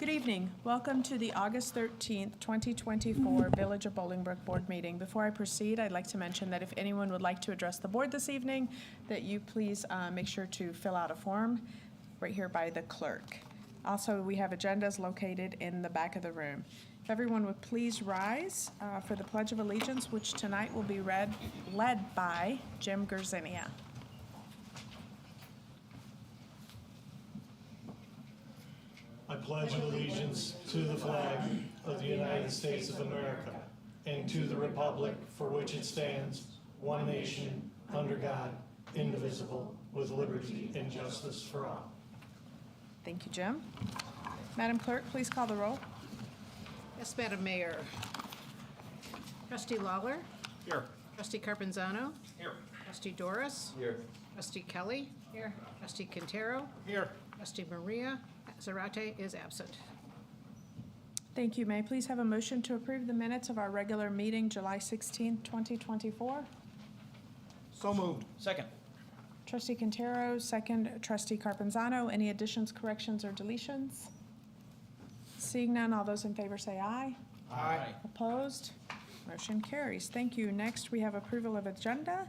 Good evening. Welcome to the August 13th, 2024 Village of Bolingbrook Board Meeting. Before I proceed, I'd like to mention that if anyone would like to address the board this evening, that you please make sure to fill out a form right here by the clerk. Also, we have agendas located in the back of the room. If everyone would please rise for the Pledge of Allegiance, which tonight will be led by Jim Gerzinia. I pledge allegiance to the flag of the United States of America and to the republic for which it stands, one nation, under God, indivisible, with liberty and justice for all. Thank you, Jim. Madam Clerk, please call the roll. Yes, Madam Mayor. Trustee Lawler? Here. Trustee Carpenzano? Here. Trustee Doris? Here. Trustee Kelly? Here. Trustee Quintero? Here. Trustee Maria Zarate is absent. Thank you. May I please have a motion to approve the minutes of our regular meeting, July 16th, 2024? So moved. Second. Trustee Quintero, second. Trustee Carpenzano. Any additions, corrections, or deletions? Seeing none, all those in favor say aye. Aye. Opposed? Motion carries. Thank you. Next, we have approval of agenda.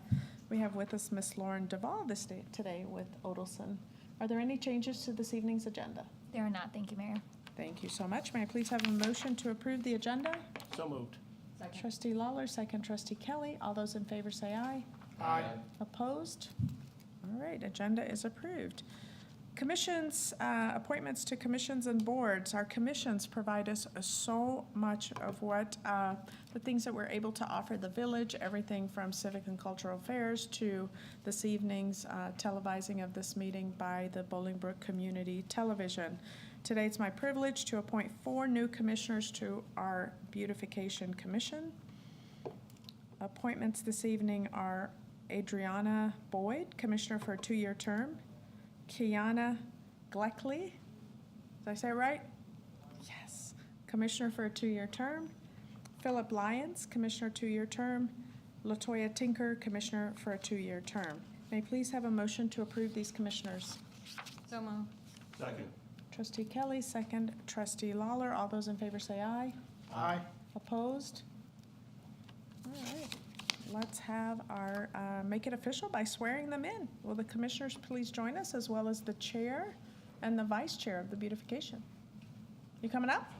We have with us Ms. Lauren Duvall today with Odelson. Are there any changes to this evening's agenda? There are not, thank you, Mayor. Thank you so much. May I please have a motion to approve the agenda? So moved. Trustee Lawler, second. Trustee Kelly. All those in favor say aye. Aye. Opposed? All right, agenda is approved. Commissions, appointments to commissions and boards. Our commissions provide us so much of what the things that we're able to offer the village, everything from civic and cultural affairs to this evening's televising of this meeting by the Bolingbrook Community Television. Today it's my privilege to appoint 4 new commissioners to our Beautification Commission. Appointments this evening are Adriana Boyd, Commissioner for a 2-year term. Kiana Gleckley, did I say it right? Yes. Commissioner for a 2-year term. Philip Lyons, Commissioner 2-year term. Latoya Tinker, Commissioner for a 2-year term. May I please have a motion to approve these commissioners? So moved. Second. Trustee Kelly, second. Trustee Lawler, all those in favor say aye. Aye. Opposed? All right. Let's have our, make it official by swearing them in. Will the commissioners please join us, as well as the chair and the vice chair of the beautification? You coming up?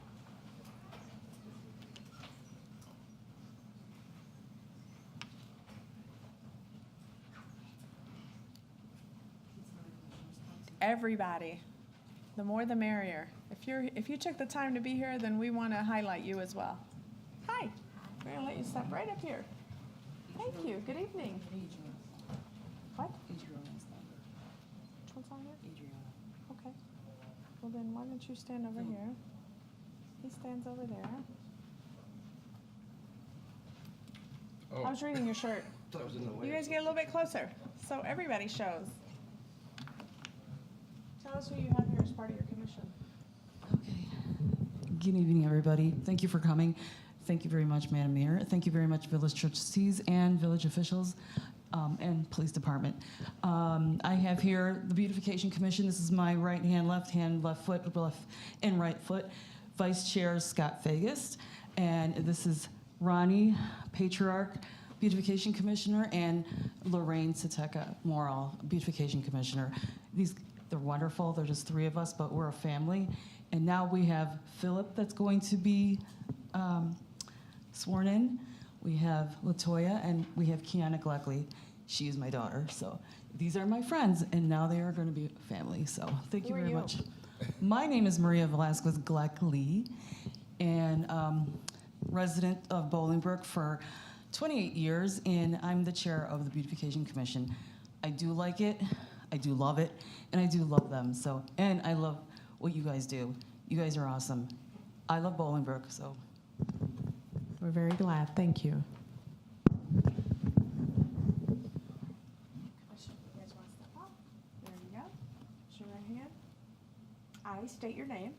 Everybody. The more the merrier. If you took the time to be here, then we want to highlight you as well. Hi. We're going to let you step right up here. Thank you. Good evening. What? Which one's on here? Okay. Well, then why don't you stand over here? He stands over there. I was reading your shirt. You guys get a little bit closer, so everybody shows. Tell us who you have here as part of your commission. Okay. Good evening, everybody. Thank you for coming. Thank you very much, Madam Mayor. Thank you very much, village trustees and village officials and police department. I have here the Beautification Commission. This is my right hand, left foot, left and right foot. Vice Chair Scott Fagist. And this is Ronnie Patriarch, Beautification Commissioner, and Lorraine Sateka Morrell, Beautification Commissioner. They're wonderful. They're just 3 of us, but we're a family. And now we have Philip that's going to be sworn in. We have Latoya, and we have Kiana Gleckley. She is my daughter, so these are my friends, and now they are going to be family, so thank you very much. My name is Maria Velasquez Gleckley, and resident of Bolingbrook for 28 years, and I'm the chair of the Beautification Commission. I do like it, I do love it, and I do love them, so, and I love what you guys do. You guys are awesome. I love Bolingbrook, so. We're very glad. Thank you. There you go. Raise your right hand. I state your name.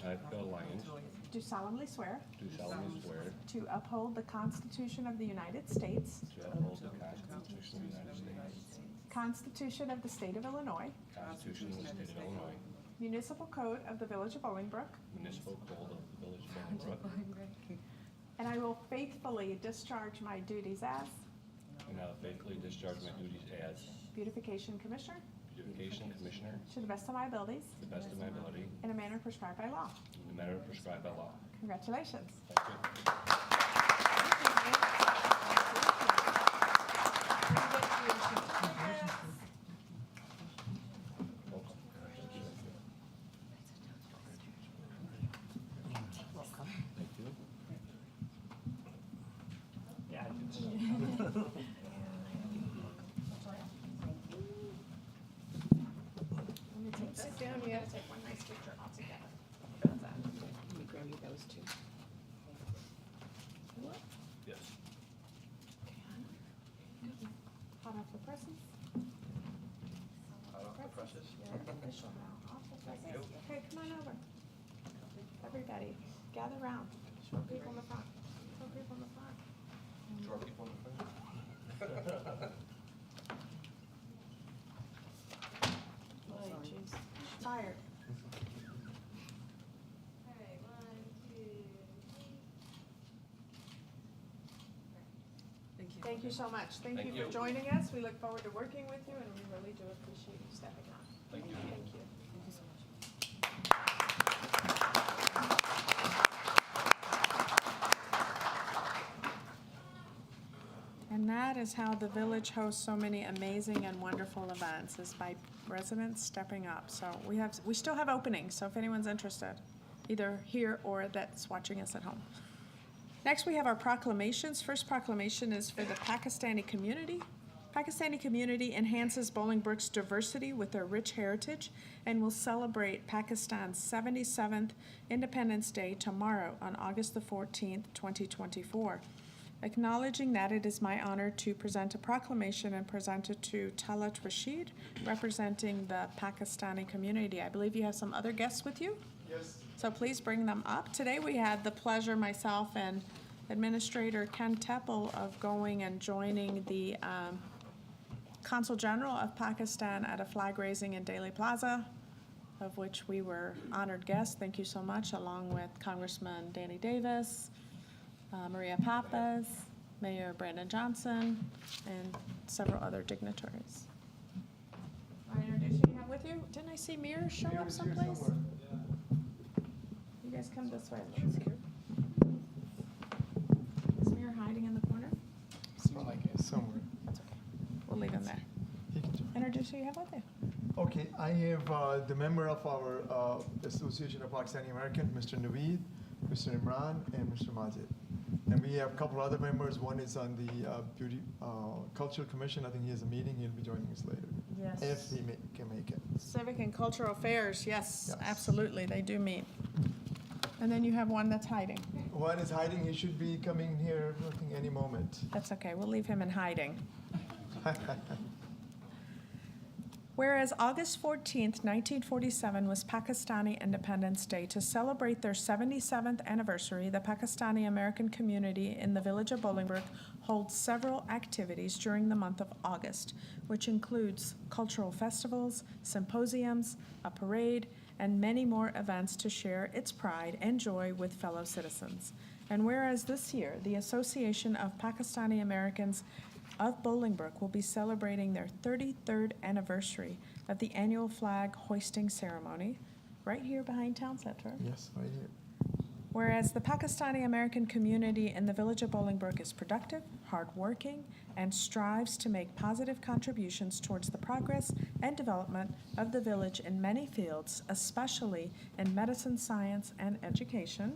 I, Bill Lyons, Do solemnly swear do solemnly swear to uphold the Constitution of the United States, to uphold the Constitution of the United States, Constitution of the State of Illinois, Constitution of the State of Illinois, Municipal Code of the Village of Bolingbrook, municipal code of the Village of Bolingbrook, and I will faithfully discharge my duties as and I will faithfully discharge my duties as Beautification Commissioner Beautification Commissioner to the best of my abilities to the best of my ability in a manner prescribed by law. in the manner prescribed by law. Congratulations. Thank you. Thank you. Sit down, you gotta take one nice picture all together. How's that? Let me grab you those two. Yes. Hot off the presses. Hot off the presses. You're official now, off the presses. Okay, come on over. Everybody, gather round. Show people in the front. Show people in the front. Draw people in the front. Oh, jeez. Tired. Thank you so much. Thank you Thank for you. joining us. We look forward to working with you, and we really do appreciate you stepping up. Thank you. Thank you. And that is how the village hosts so many amazing and wonderful events, is by residents stepping up. So we still have openings, so if anyone's interested, either here or that's watching us at home. Next, we have our proclamations. First proclamation is for the Pakistani community. Pakistani community enhances Bolingbrook's diversity with their rich heritage and will celebrate Pakistan's 77th Independence Day tomorrow on August the 14th, 2024. Acknowledging that, it is my honor to present a proclamation and present it to Talat Rashid, representing the Pakistani community. I believe you have some other guests with you? Yes. So please bring them up. Today we had the pleasure, myself and Administrator Ken Teppel, of going and joining the Consul General of Pakistan at a flag raising in Daley Plaza, of which we were honored guests. Thank you so much, along with Congressman Danny Davis, Maria Pappas, Mayor Brandon Johnson, and several other dignitaries. I introduce who you have with you. Didn't I see Mir show up someplace? You guys come this way. Is Mir hiding in the corner? Somewhere. That's okay. We'll leave him there. He can join. Introduce who you have with you. Okay, I have the member of our Association of Pakistani American, Mr. Naveed, Mr. Imran, and Mr. Majid. And we have a couple other members. One is on the Beauty Cultural Commission. I think he has a meeting. He'll be joining us later. Yes. If he can make it. Civic and Cultural Affairs, yes, Yes. absolutely, they do meet. And then you have one that's hiding. One is hiding. He should be coming here, I think, any moment. That's okay, we'll leave him in hiding. Whereas August 14th, 1947 was Pakistani Independence Day. To celebrate their 77th anniversary, the Pakistani American community in the village of Bolingbrook holds several activities during the month of August, which includes cultural festivals, symposiums, a parade, and many more events to share its pride and joy with fellow citizens. And whereas this year, the Association of Pakistani Americans of Bolingbrook will be celebrating their 33rd anniversary of the annual flag hoisting ceremony, right here behind Town Center. Yes, right here. Whereas the Pakistani American community in the village of Bolingbrook is productive, hardworking, and strives to make positive contributions towards the progress and development of the village in many fields, especially in medicine, science, and education.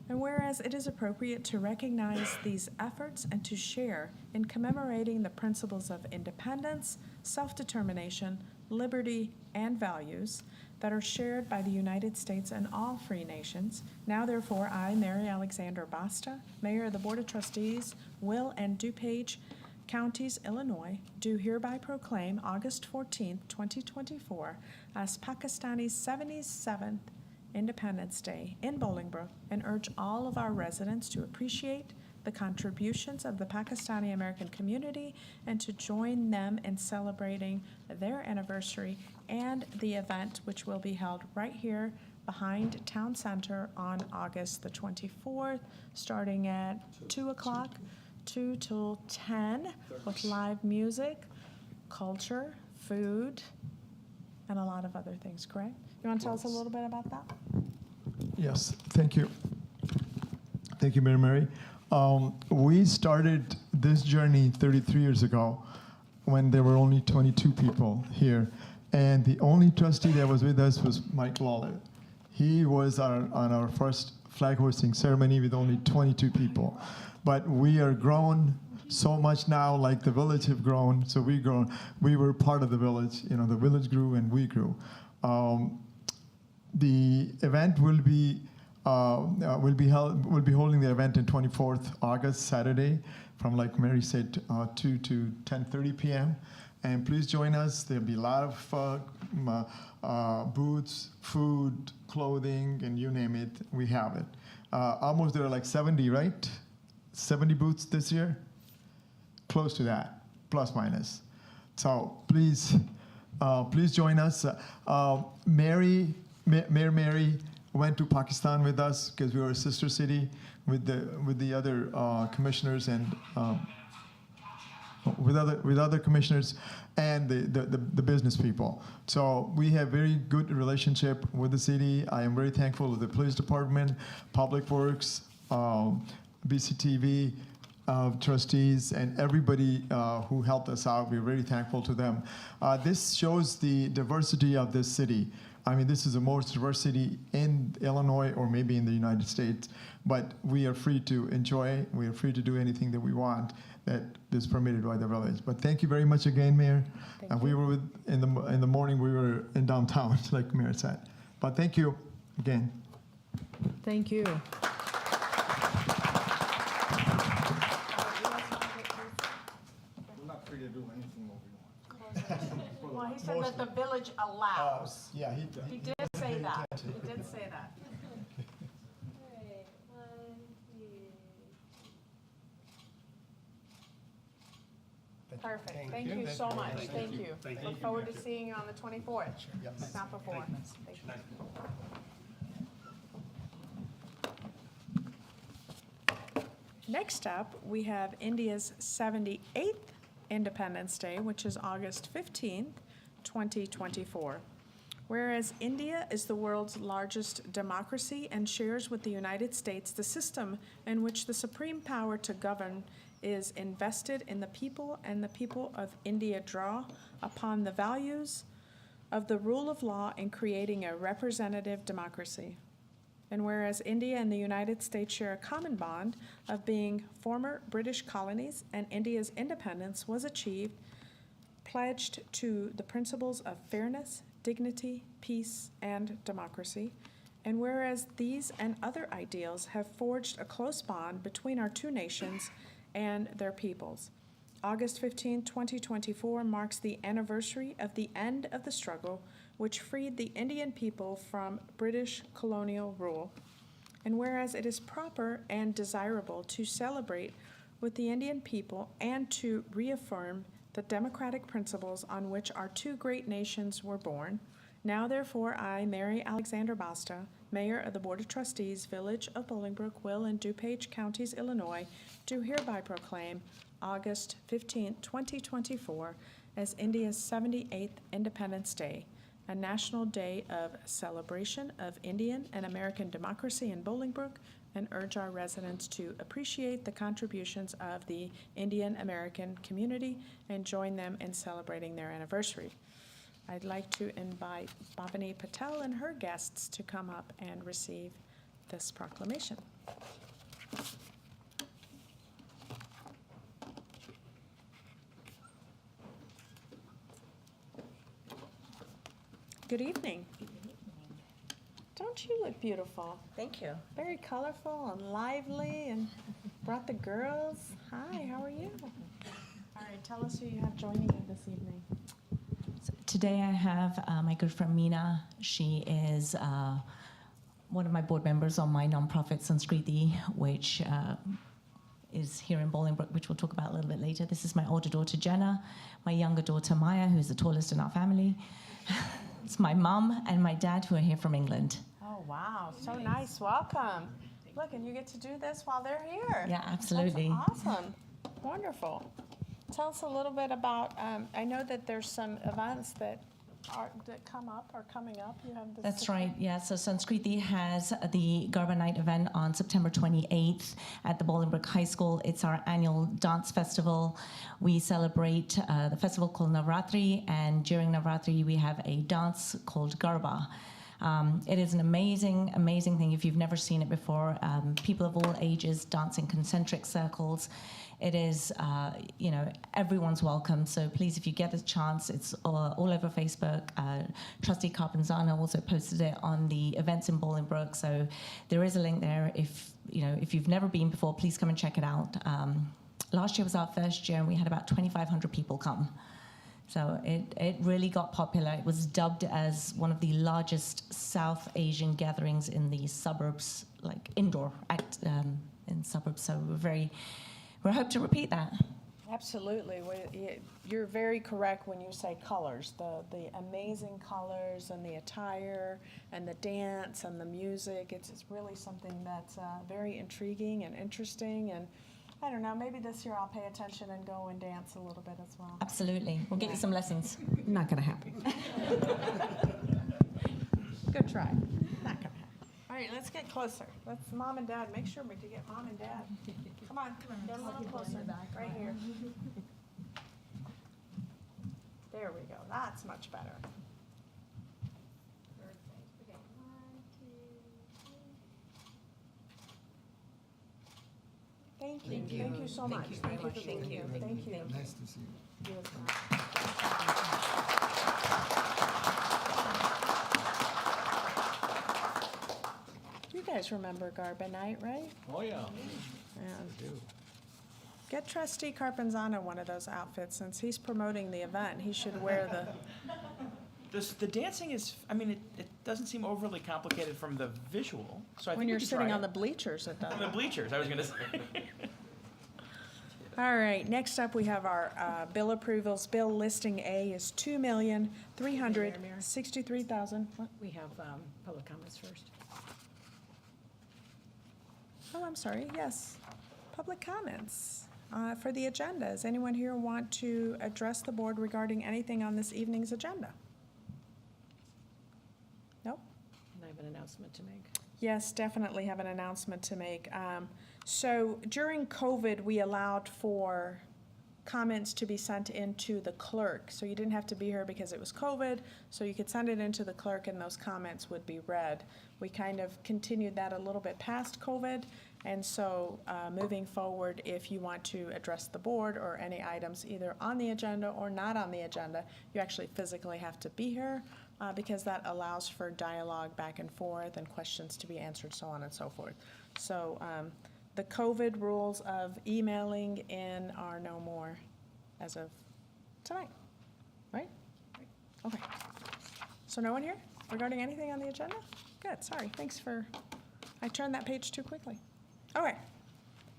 And whereas it is appropriate to recognize these efforts and to share in commemorating the principles of independence, self-determination, liberty, and values that are shared by the United States and all free nations, now therefore I, Mary Alexander Basta, Mayor of the Board of Trustees, Will and DuPage Counties, Illinois, do hereby proclaim August 14th, 2024 as Pakistani's 77th Independence Day in Bolingbrook, and urge all of our residents to appreciate, the contributions of the Pakistani American community and to join them in celebrating their anniversary and the event, which will be held right here behind Town Center on August the 24th, starting at 2 o'clock, 2 till 10, with live music, culture, food, and a lot of other things, correct? You want to tell us a little bit about that? Yes, thank you. Thank you, Mayor Mary. We started this journey 33 years ago when there were only 22 people here. And the only trustee that was with us was Mike Lawler. He was on our first flag hoisting ceremony with only 22 people. But we are grown so much now, like the village have grown, so we grown. We were part of the village. You know, the village grew and we grew. The event will be we'll be holding the event on 24th August, Saturday, from, like Mary said, 2 to 10:30 p.m. And please join us. There'll be a lot of booths, food, clothing, and you name it, we have it. Almost there are like 70, right? 70 booths this year? Close to that, plus minus. So please join us. Mayor Mary went to Pakistan with us because we were a sister city with the other commissioners and with other commissioners and the business people. So we have very good relationship with the city. I am very thankful to the police department, Public Works, BCTV, trustees, and everybody who helped us out. We're very thankful to them. This shows the diversity of this city. I mean, this is the most diverse city in Illinois or maybe in the United States, but we are free to enjoy. We are free to do anything that we want that is permitted by the village. But thank you very much again, Mayor. And we were in the morning, we were in downtown, like Mayor said. But thank you again. Thank you. We're not free to do anything what we want. Well, he said that the village allows. Yeah, He did say that. He did say that. Perfect. Thank you so much. Thank you. Look forward to seeing you on the 24th. Yes. Not before. Thank you. Next up, we have India's 78th Independence Day, which is August 15th, 2024. Whereas India is the world's largest democracy and shares with the United States the system in which the supreme power to govern is invested in the people, and the people of India draw upon the values of the rule of law in creating a representative democracy. And whereas India and the United States share a common bond of being former British colonies, and India's independence was achieved, pledged to the principles of fairness, dignity, peace, and democracy. And whereas these and other ideals have forged a close bond between our two nations and their peoples. August 15, 2024 marks the anniversary of the end of the struggle which freed the Indian people from British colonial rule. And whereas it is proper and desirable to celebrate with the Indian people and to reaffirm the democratic principles on which our two great nations were born, now therefore I, Mary Alexander Basta, Mayor of the Board of Trustees, Village of Bolingbrook, Will, and DuPage Counties, Illinois, do hereby proclaim August 15, 2024 as India's 78th Independence Day, a national day of celebration of Indian and American democracy in Bolingbrook, and urge our residents to appreciate the contributions of the Indian American community and join them in celebrating their anniversary. I'd like to invite Bhavani Patel and her guests to come up and receive this proclamation. Good evening. Don't you look beautiful? Thank you. Very colorful and lively, and brought the girls. Hi, how are you? All right, tell us who you have joining you this evening. So today I have my good friend Meena. She is one of my board members on my nonprofit Sanskriti, which is here in Bolingbrook, which we'll talk about a little bit later. This is my older daughter, Jenna, my younger daughter, Maya, who's the tallest in our family. It's my mum and my dad, who are here from England. Oh, wow, so nice, welcome. Look, and you get to do this while they're here. Yeah, absolutely. That's awesome, wonderful. Tell us a little bit about, I know that there's some events that come up, or coming up. You have this. That's right, yeah. So Sanskriti has the Garba Night event on September 28th at the Bolingbrook High School. It's our annual dance festival. We celebrate the festival called Navratri, and during Navratri we have a dance called Garba. It is an amazing, amazing thing. If you've never seen it before, people of all ages dance in concentric circles. It is, everyone's welcome. So please, if you get a chance, it's all over Facebook. Trustee Carpenzano also posted it on the events in Bolingbrook. So there is a link there. If you've never been before, please come and check it out. Last year was our first year, and we had about 2,500 people come. So it really got popular. It was dubbed as one of the largest South Asian gatherings in the suburbs, like indoor in suburbs. So we hope to repeat that. Absolutely. You're very correct when you say colors. The amazing colors and the attire and the dance and the music. It's really something that's very intriguing and interesting. And I don't know, maybe this year I'll pay attention and go and dance a little bit as well. Absolutely. We'll get you some lessons. Not going to happen. Good try. Not gonna happen. All right, let's get closer. Let's mom and dad, make sure we can get mom and dad. Come on, get a little closer, right here. There we go, that's much better. Thank you, thank you so much. Thank you for being here. Thank you. Nice to see you. You as well. You guys remember Garba Night, right? Oh, yeah. Yeah. Get Trustee Carpenzano one of those outfits. Since he's promoting the event, he should wear the, The dancing is, it doesn't seem overly complicated from the visual, so I think when we you're could sitting try on the it. bleachers, it does. On the bleachers, I was gonna say. All right, next up, we have our bill approvals. Bill listing A is $2,363,000. What? We have public comments first. Oh, I'm sorry, yes. Public comments for the agenda. Does anyone here want to address the board regarding anything on this evening's agenda? Nope? And I have an announcement to make. Yes, definitely have an announcement to make. So during COVID, we allowed for comments to be sent into the clerk. So you didn't have to be here because it was COVID, so you could send it into the clerk and those comments would be read. We kind of continued that a little bit past COVID, and so moving forward, if you want to address the board or any items either on the agenda or not on the agenda, you actually physically have to be here because that allows for dialogue back and forth and questions to be answered, so on and so forth. So the COVID rules of emailing in are no more as of tonight, right? Okay. So no one here regarding anything on the agenda? Good, sorry, thanks for, I turned that page too quickly. Okay,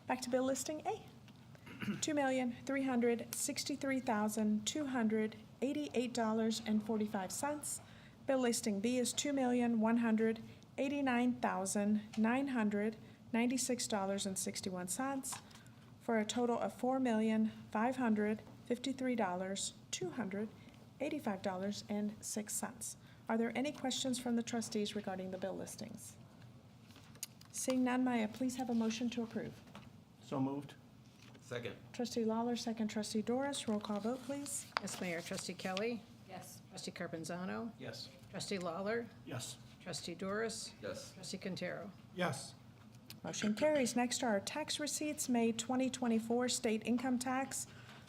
back to bill listing A. $2,363,288.45. Bill listing B is $2,189,996.61 for a total of $4,553,285.06. Are there any questions from the trustees regarding the bill listings? Seeing none, may I please have a motion to approve? So moved. Second. Trustee Lawler, second trustee Doris. Roll call vote, please. Yes, Mayor. Trustee Kelly? Yes. Trustee Carpenzano? Yes. Trustee Lawler? Yes. Trustee Doris? Yes. Trustee Quintero? Yes. Motion carries. Next are our tax receipts. May 2024 state income tax,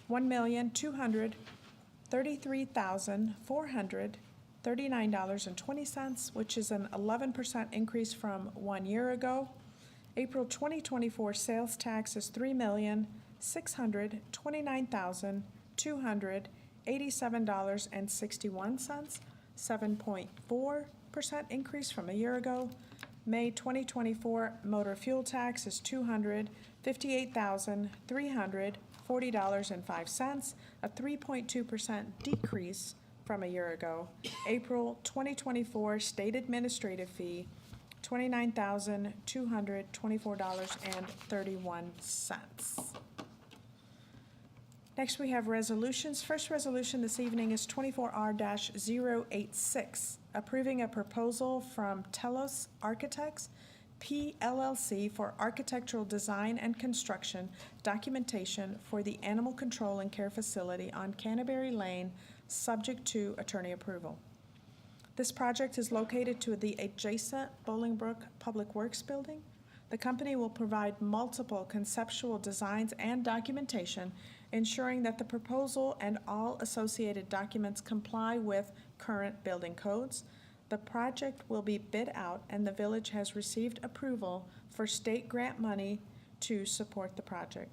$1,233,439.20, which is an 11% increase from 1 year ago. April 2024 sales tax is $3,629,287.61, 7.4% increase from a year ago. May 2024 motor fuel tax is $258,340.05, a 3.2% decrease from a year ago. April 2024 state administrative fee, $29,224.31. Next, we have resolutions. First resolution this evening is 24R-086, approving a proposal from Telos Architects, PLLC, for architectural design and construction documentation for the Animal Control and Care Facility on Canterbury Lane, subject to attorney approval. This project is located to the adjacent Bolingbrook Public Works Building. The company will provide multiple conceptual designs and documentation, ensuring that the proposal and all associated documents comply with current building codes. The project will be bid out, and the village has received approval for state grant money to support the project.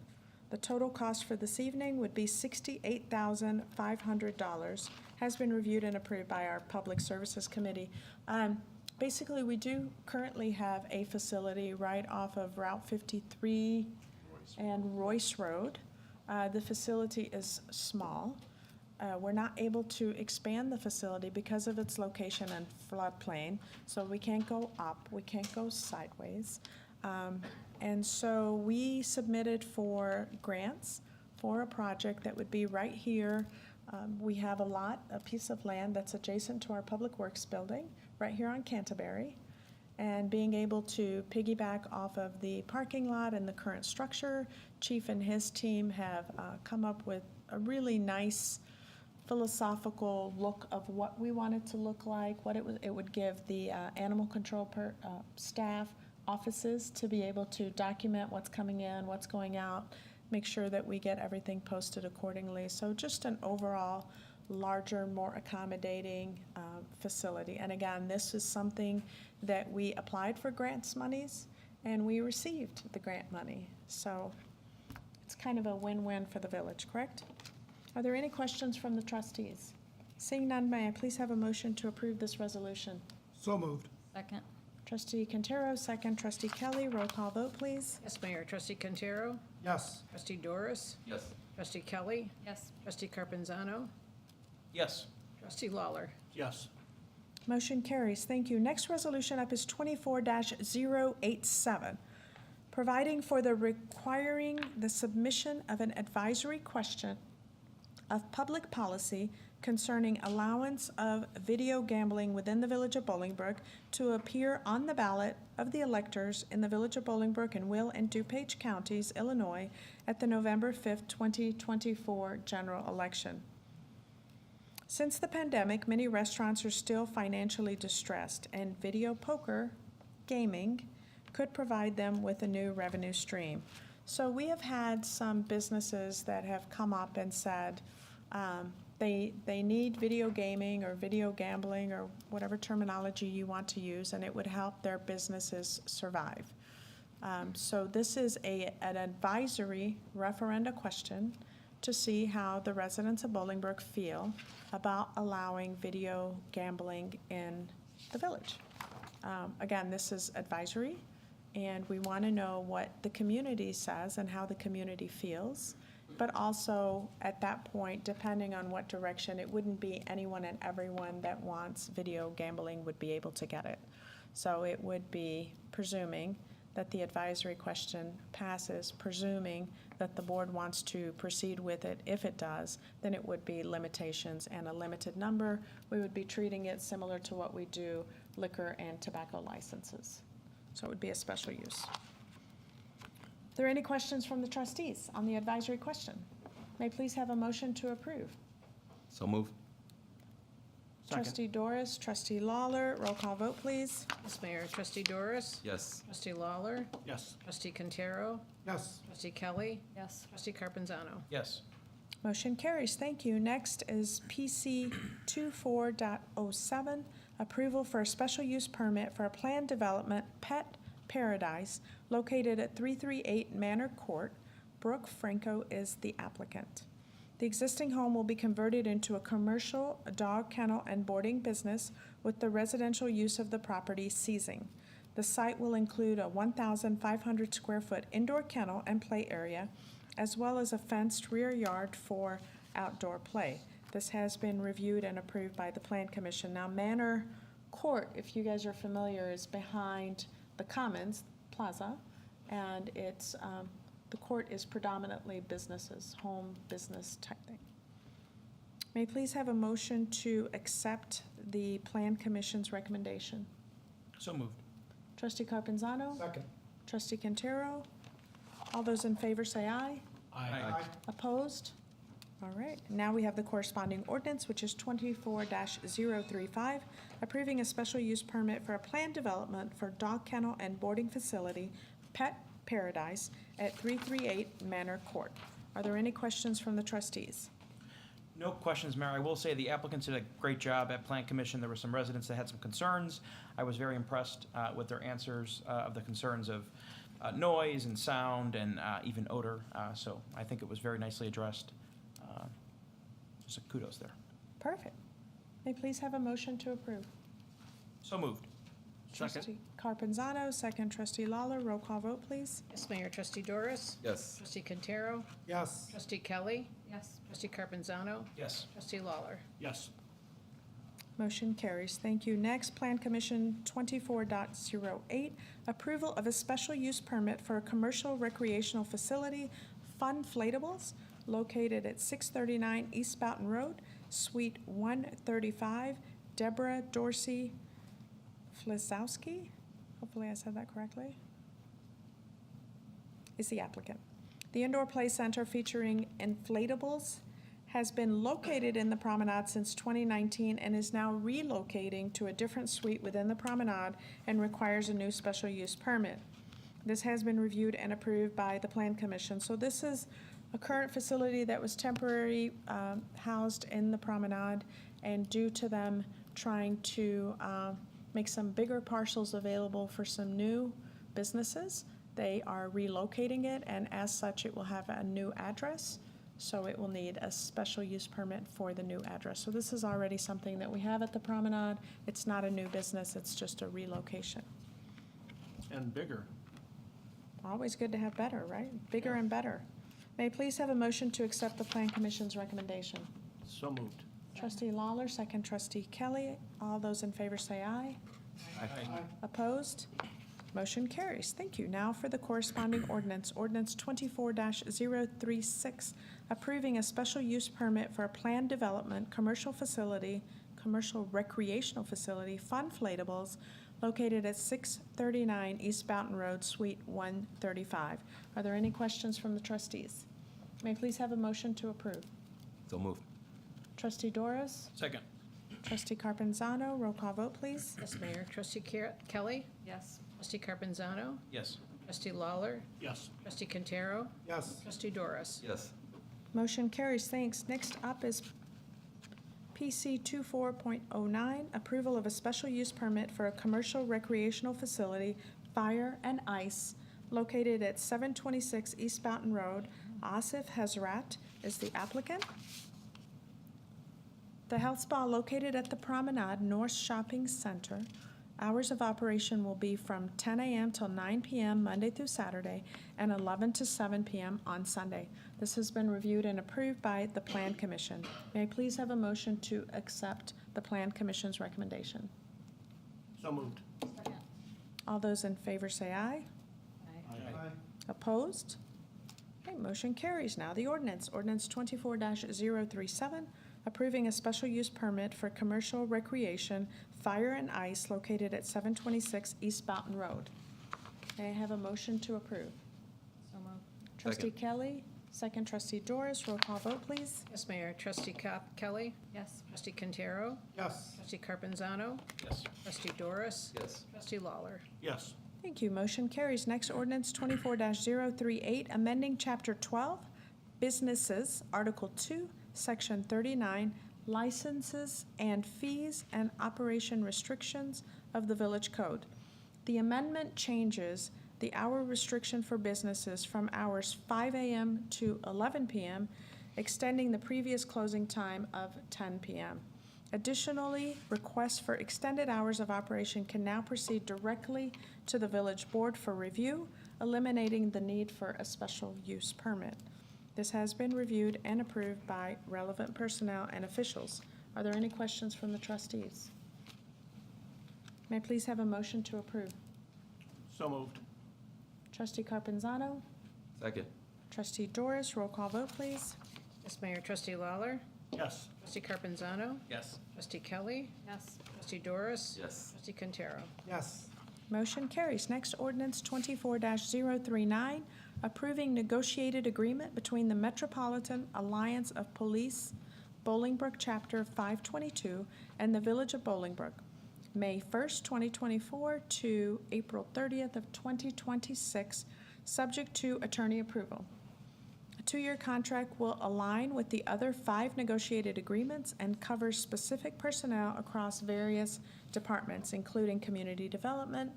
The total cost for this evening would be $68,500, has been reviewed and approved by our Public Services Committee. Basically, we do currently have a facility right off of Route 53 and Royce Road. The facility is small. We're not able to expand the facility because of its location and floodplain, so we can't go up, we can't go sideways. And so we submitted for grants for a project that would be right here. We have a piece of land that's adjacent to our Public Works building, right here on Canterbury. And being able to piggyback off of the parking lot and the current structure, Chief and his team have come up with a really nice philosophical look of what we want it to look like, what it would give the animal control staff offices to be able to document what's coming in, what's going out, make sure that we get everything posted accordingly. So just an overall larger, more accommodating facility. And again, this is something that we applied for grants monies and we received the grant money. So it's kind of a win-win for the village, correct? Are there any questions from the trustees? Seeing none, may I please have a motion to approve this resolution? So moved. Second. Trustee Quintero, second. Trustee Kelly, roll call vote, please. Yes, Mayor. Trustee Quintero. Yes. Trustee Doris. Yes. Trustee Kelly. Yes. Trustee Carpenzano. Yes. Trustee Lawler. Yes. Motion carries. Thank you. Next resolution up is 24-087, providing for the requiring the submission of an advisory question of public policy concerning allowance of video gambling within the Village of Bolingbrook to appear on the ballot of the electors in the Village of Bolingbrook and Will and DuPage Counties, Illinois, at the November 5th, 2024 general election. Since the pandemic, many restaurants are still financially distressed, and video poker gaming could provide them with a new revenue stream. So we have had some businesses that have come up and said they need video gaming or video gambling or whatever terminology you want to use, and it would help their businesses survive. So this is an advisory referenda question to see how the residents of Bolingbrook feel about allowing video gambling in the village. Again, this is advisory, and we want to know what the community says and how the community feels. But also, at that point, depending on what direction, it wouldn't be anyone and everyone that wants video gambling would be able to get it. So it would be presuming that the advisory question passes, presuming that the board wants to proceed with it. If it does, then it would be limitations and a limited number. We would be treating it similar to what we do liquor and tobacco licenses. So it would be a special use. Are there any questions from the trustees on the advisory question? May I please have a motion to approve? So moved. Second. Trustee Doris, Trustee Lawler, roll call vote, please. Yes, Mayor. Trustee Doris. Yes. Trustee Lawler. Yes. Trustee Quintero. Yes. Trustee Kelly. Yes. Trustee Carpenzano. Yes. Motion carries. Thank you. Next is PC 24.07, approval for a special use permit for a planned development Pet Paradise located at 338 Manor Court. Brooke Franco is the applicant. The existing home will be converted into a commercial dog kennel and boarding business with the residential use of the property ceasing. The site will include a 1,500 square foot indoor kennel and play area, as well as a fenced rear yard for outdoor play. This has been reviewed and approved by the Plan Commission. Now, Manor Court, if you guys are familiar, is behind the Commons Plaza, and it's, the court is predominantly businesses, home business type thing. May I please have a motion to accept the Plan Commission's recommendation? So moved. Trustee Carpenzano? Second. Trustee Quintero? All those in favor say aye. Aye. Opposed? All right, now we have the corresponding ordinance, which is 24-035, approving a special use permit for a planned development for dog kennel and boarding facility, Pet Paradise, at 338 Manor Court. Are there any questions from the trustees? No questions, Mayor. I will say the applicants did a great job at Plan Commission. There were some residents that had some concerns. I was very impressed with their answers of the concerns of noise and sound and even odor. So I think it was very nicely addressed. Just a kudos there. Perfect. May I please have a motion to approve? So moved. Trustee Carpenzano, second Trustee Lawler. Roll call vote, please. Yes, Mayor. Trustee Doris? Yes. Trustee Quintero? Yes. Trustee Kelly? Yes. Trustee Carpenzano? Yes. Trustee Lawler? Yes. Motion carries. Thank you. Next, Plan Commission 24-08, approval of a special use permit for a commercial recreational facility, Funflatables, located at 639 East Boughton Road, Suite 135. Deborah Dorsey Flizowski, hopefully I said that correctly, is the applicant. The indoor play center featuring inflatables has been located in the promenade since 2019 and is now relocating to a different suite within the promenade and requires a new special use permit. This has been reviewed and approved by the Plan Commission. So this is a current facility that was temporarily housed in the promenade, and due to them trying to make some bigger parcels available for some new businesses, they are relocating it, and as such, it will have a new address. So it will need a special use permit for the new address. So this is already something that we have at the promenade. It's not a new business, it's just a relocation. And bigger. Always good to have better, right? Bigger and better. May I please have a motion to accept the Plan Commission's recommendation? So moved. Trustee Lawler, second Trustee Kelly. All those in favor say aye. Aye. Opposed? Motion carries. Thank you. Now for the corresponding ordinance, ordinance 24-036, approving a special use permit for a planned development, commercial recreational facility, Funflatables, located at 639 East Boughton Road, Suite 135. Are there any questions from the trustees? May I please have a motion to approve? So moved. Trustee Doris, Second. Trustee Carpenzano, roll call vote, please. Yes, Mayor. Trustee Kelly? Yes. Trustee Carpenzano? Yes. Trustee Lawler? Yes. Trustee Quintero? Yes. Trustee Doris? Yes. Motion carries. Thanks. Next up is PC 24.09, approval of a special use permit for a commercial recreational facility, Fire and Ice, located at 726 East Boughton Road. Asif Hazrat is the applicant. The health spa located at the Promenade North Shopping Center. Hours of operation will be from 10 a.m. till 9 p.m. Monday through Saturday and 11 to 7 p.m. on Sunday. This has been reviewed and approved by the Plan Commission. May I please have a motion to accept the Plan Commission's recommendation? So moved. Second. All those in favor say aye. Aye. Opposed? Okay, motion carries. Now the ordinance. Ordinance 24-037, approving a special use permit for commercial recreation, Fire and Ice, located at 726 East Boughton Road. May I have a motion to approve? So moved. Trustee Second. Kelly, second Trustee Doris, roll call vote, please. Yes, Mayor. Trustee Kelly? Yes. Trustee Quintero? Yes. Trustee Carpenzano? Yes. Trustee Doris? Yes. Trustee Lawler? Yes. Thank you. Motion carries. Next ordinance 24-038, amending Chapter 12, Businesses, Article 2, Section 39, Licenses and Fees and Operation Restrictions of the Village Code. The amendment changes the hour restriction for businesses from hours 5 a.m. to 11 p.m., extending the previous closing time of 10 p.m. Additionally, requests for extended hours of operation can now proceed directly to the village board for review, eliminating the need for a special use permit. This has been reviewed and approved by relevant personnel and officials. Are there any questions from the trustees? May I please have a motion to approve? So moved. Trustee Carpenzano? Second. Trustee Doris, roll call vote, please. Yes, Mayor. Trustee Lawler? Yes. Trustee Carpenzano? Yes. Trustee Kelly? Yes. Trustee Doris? Yes. Trustee Quintero? Yes. Motion carries. Next, ordinance 24-039, approving negotiated agreement between the Metropolitan Alliance of Police, Bolingbrook Chapter 522, and the Village of Bolingbrook, May 1st, 2024 to April 30th of 2026, subject to attorney approval. A 2-year contract will align with the other 5 negotiated agreements and cover specific personnel across various departments, including community development,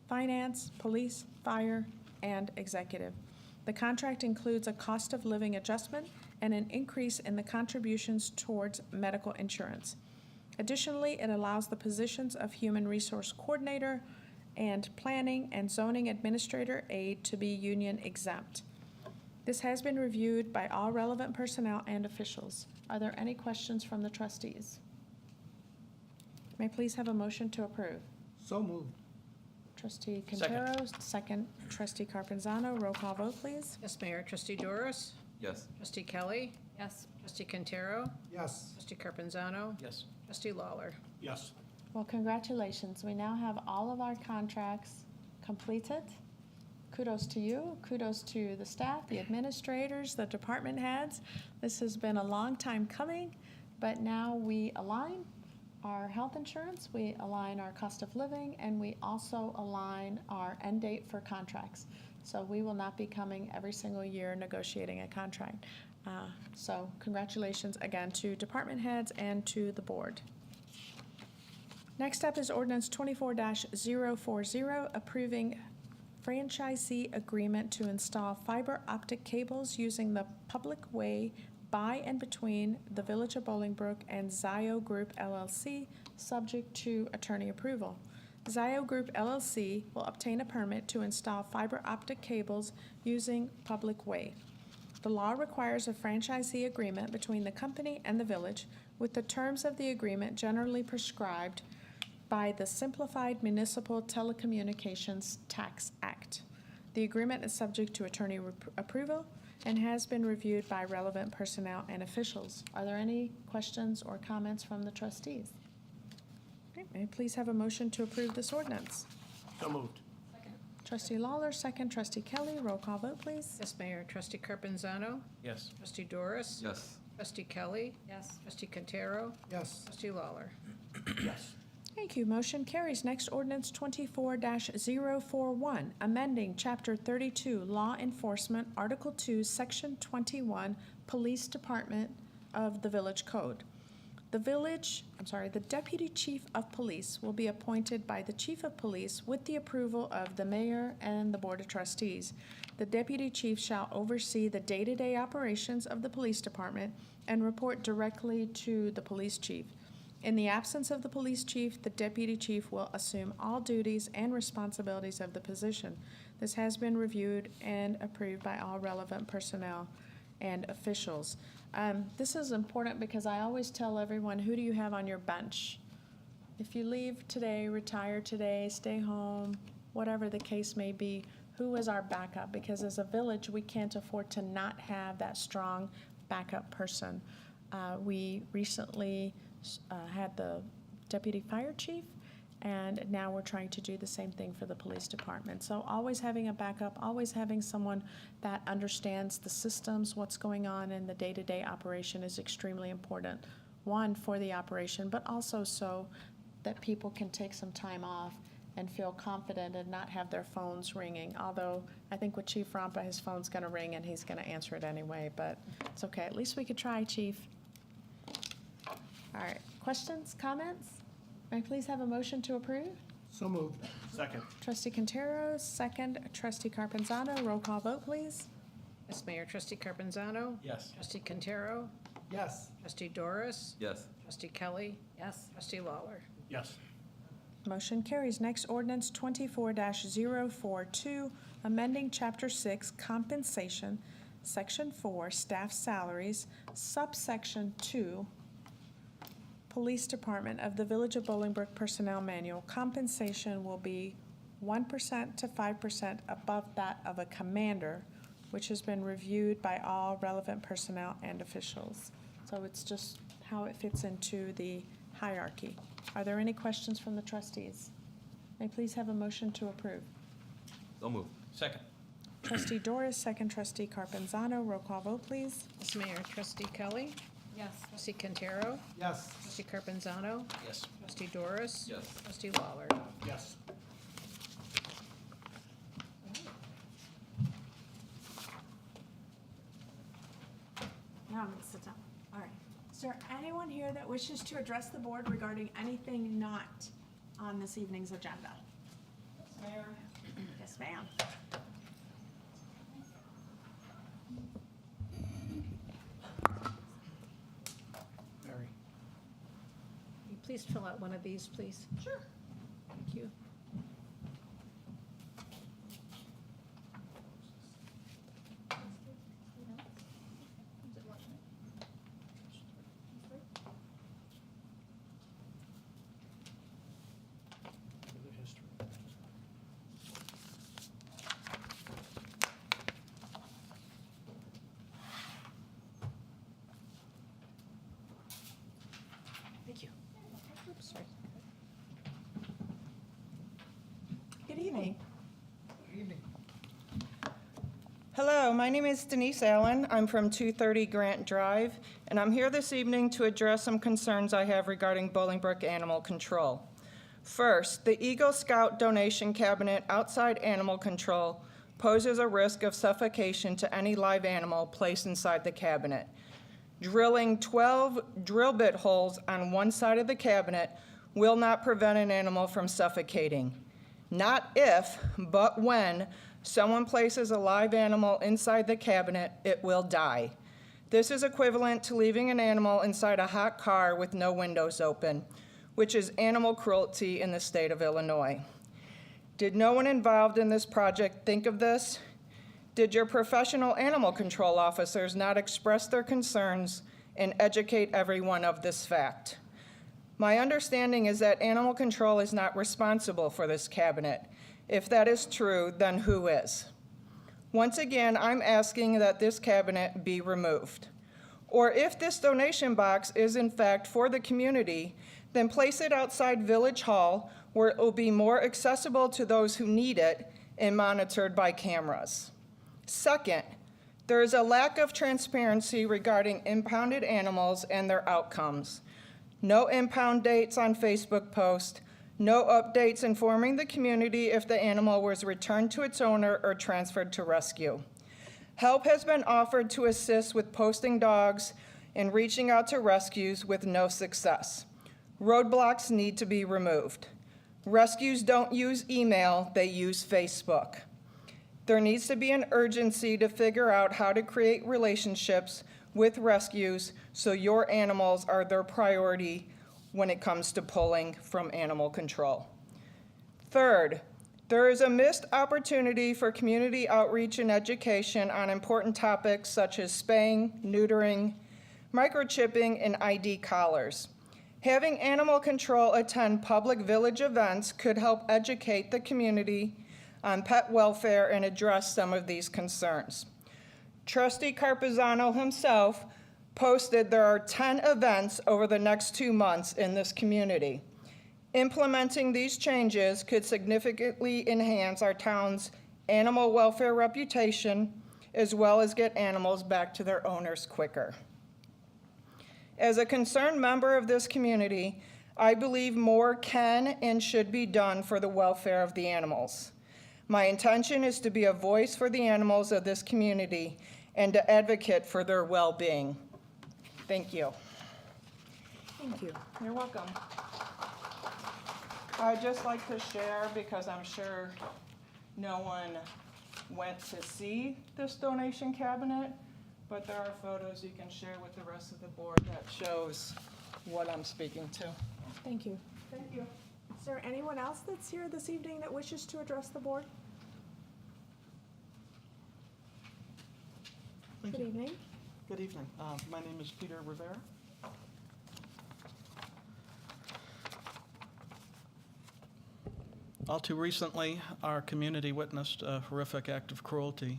finance, police, fire, and executive. The contract includes a cost of living adjustment and an increase in the contributions towards medical insurance. Additionally, it allows the positions of human resource coordinator and planning and zoning administrator aide to be union exempt. This has been reviewed by all relevant personnel and officials. Are there any questions from the trustees? May I please have a motion to approve? So moved. Trustee Second. Quintero, second. Trustee Carpenzano, roll call vote, please. Yes, Mayor. Trustee Doris? Yes. Trustee Kelly? Yes. Trustee Quintero? Yes. Trustee Carpenzano? Yes. Trustee Lawler? Yes. Well, congratulations. We now have all of our contracts completed. Kudos to you. Kudos to the staff, the administrators, the department heads. This has been a long time coming, but now we align our health insurance, we align our cost of living, and we also align our end date for contracts. So we will not be coming every single year negotiating a contract. So congratulations again to department heads and to the board. Next up is ordinance 24-040, approving franchisee agreement to install fiber optic cables using the public way by and between the Village of Bolingbrook and Zio Group LLC, subject to attorney approval. Zio Group LLC will obtain a permit to install fiber optic cables using public way. The law requires a franchisee agreement between the company and the village, with the terms of the agreement generally prescribed by the Simplified Municipal Telecommunications Tax Act. The agreement is subject to attorney approval and has been reviewed by relevant personnel and officials. Are there any questions or comments from the trustees? Okay, may I please have a motion to approve this ordinance? So moved. Trustee Lawler, second. Trustee Kelly, roll call vote, please. Yes, Mayor. Trustee Carpenzano? Yes. Trustee Doris? Yes. Trustee Kelly? Yes. Trustee Quintero? Yes. Trustee Lawler? Yes. Thank you. Motion carries. Next ordinance 24-041, amending Chapter 32, Law Enforcement, Article 2, Section 21, Police Department of the Village Code. The Deputy Chief of Police will be appointed by the Chief of Police with the approval of the Mayor and the Board of Trustees. The Deputy Chief shall oversee the day-to-day operations of the Police Department and report directly to the Police Chief. In the absence of the police chief, the deputy chief will assume all duties and responsibilities of the position. This has been reviewed and approved by all relevant personnel and officials. This is important because I always tell everyone, who do you have on your bench? If you leave today, retire today, stay home, whatever the case may be, who is our backup? Because as a village, we can't afford to not have that strong backup person. We recently had the deputy fire chief, and now we're trying to do the same thing for the police department. So always having a backup, always having someone that understands the systems, what's going on in the day-to-day operation is extremely important. One, for the operation, but also so that people can take some time off and feel confident and not have their phones ringing. Although I think with Chief Rampa, his phone's gonna ring and he's gonna answer it anyway, but it's okay. At least we could try, Chief. All right, questions, comments? May I please have a motion to approve? So moved. Second. Trustee Quintero, second. Trustee Carpenzano, roll call vote, please. Yes, Mayor. Trustee Carpenzano? Yes. Trustee Quintero? Yes. Trustee Doris? Yes. Trustee Kelly? Yes. Trustee Lawler? Yes. Motion carries. Next, ordinance 24-042, amending Chapter 6, Compensation, Section 4, Staff Salaries, Subsection 2, Police Department of the Village of Bolingbrook Personnel Manual. Compensation will be 1% to 5% above that of a commander, which has been reviewed by all relevant personnel and officials. So it's just how it fits into the hierarchy. Are there any questions from the trustees? May I please have a motion to approve? So moved. Second. Trustee Doris, second trustee Carpenzano. Roll call vote, please. Ms. Mayor, Trustee Kelly, Yes. Trustee Quintero, Yes. Trustee Carpenzano, Yes. Trustee Doris. Yes. Trustee Lawler. Yes. Now I'm going to sit down. All right. Is there anyone here that wishes to address the board regarding anything not on this evening's agenda? Mayor? Yes, ma'am. Mary. Will you please fill out one of these, please? Sure. Thank you. Thank you. Oops, sorry. Good evening. Hello, my name is Denise Allen. I'm from 230 Grant Drive, and I'm here this evening to address some concerns I have regarding Bolingbrook animal control. First, the Eagle Scout donation cabinet outside animal control poses a risk of suffocation to any live animal placed inside the cabinet. Drilling 12 drill bit holes on one side of the cabinet will not prevent an animal from suffocating. Not if, but when someone places a live animal inside the cabinet, it will die. This is equivalent to leaving an animal inside a hot car with no windows open, which is animal cruelty in the state of Illinois. Did no one involved in this project think of this? Did your professional animal control officers not express their concerns and educate everyone of this fact? My understanding is that animal control is not responsible for this cabinet. If that is true, then who is? Once again, I'm asking that this cabinet be removed. Or if this donation box is in fact for the community, then place it outside Village Hall where it will be more accessible to those who need it and monitored by cameras. Second, there is a lack of transparency regarding impounded animals and their outcomes. No impound dates on Facebook posts, no updates informing the community if the animal was returned to its owner or transferred to rescue. Help has been offered to assist with posting dogs and reaching out to rescues with no success. Roadblocks need to be removed. Rescues don't use email, they use Facebook. There needs to be an urgency to figure out how to create relationships with rescues so your animals are their priority when it comes to pulling from animal control. Third, there is a missed opportunity for community outreach and education on important topics such as spaying, neutering, microchipping, and ID collars. Having animal control attend public village events could help educate the community on pet welfare and address some of these concerns. Trustee Carpenzano himself posted there are 10 events over the next 2 months in this community. Implementing these changes could significantly enhance our town's animal welfare reputation, as well as get animals back to their owners quicker. As a concerned member of this community, I believe more can and should be done for the welfare of the animals. My intention is to be a voice for the animals of this community and to advocate for their well-being. Thank you. Thank you. You're welcome. I'd just like to share, because I'm sure no one went to see this donation cabinet, but there are photos you can share with the rest of the board that shows what I'm speaking to. Thank you. Thank you. Is there anyone else that's here this evening that wishes to address the board? Good evening. Good evening. My name is Peter Rivera. All too recently, our community witnessed a horrific act of cruelty.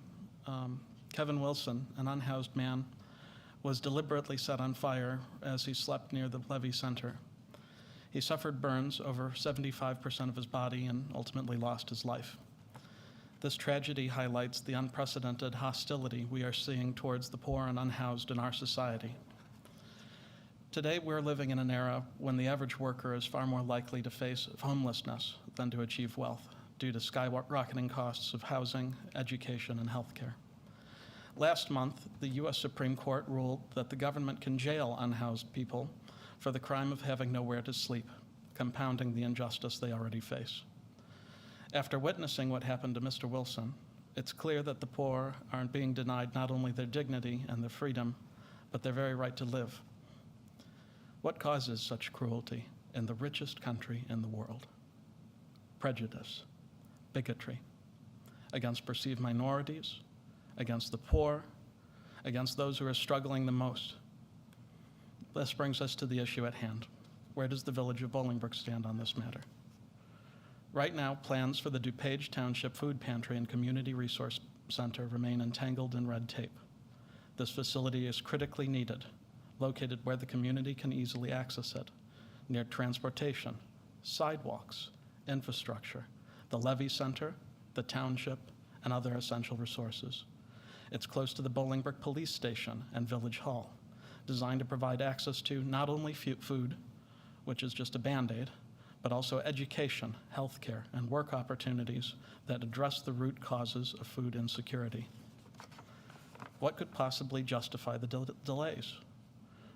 Kevin Wilson, an unhoused man, was deliberately set on fire as he slept near the Levy Center. He suffered burns over 75% of his body and ultimately lost his life. This tragedy highlights the unprecedented hostility we are seeing towards the poor and unhoused in our society. Today, we're living in an era when the average worker is far more likely to face homelessness than to achieve wealth due to skyrocketing costs of housing, education, and healthcare. Last month, the U.S. Supreme Court ruled that the government can jail unhoused people for the crime of having nowhere to sleep, compounding the injustice they already face. After witnessing what happened to Mr. Wilson, it's clear that the poor aren't being denied not only their dignity and their freedom, but their very right to live. What causes such cruelty in the richest country in the world? Prejudice, bigotry, against perceived minorities, against the poor, against those who are struggling the most. This brings us to the issue at hand. Where does the village of Bolingbrook stand on this matter? Right now, plans for the DuPage Township Food Pantry and Community Resource Center remain entangled in red tape. This facility is critically needed, located where the community can easily access it, near transportation, sidewalks, infrastructure, the Levy Center, the township, and other essential resources. It's close to the Bolingbrook Police Station and Village Hall, designed to provide access to not only food, which is just a Band-Aid, but also education, healthcare, and work opportunities that address the root causes of food insecurity. What could possibly justify the delays?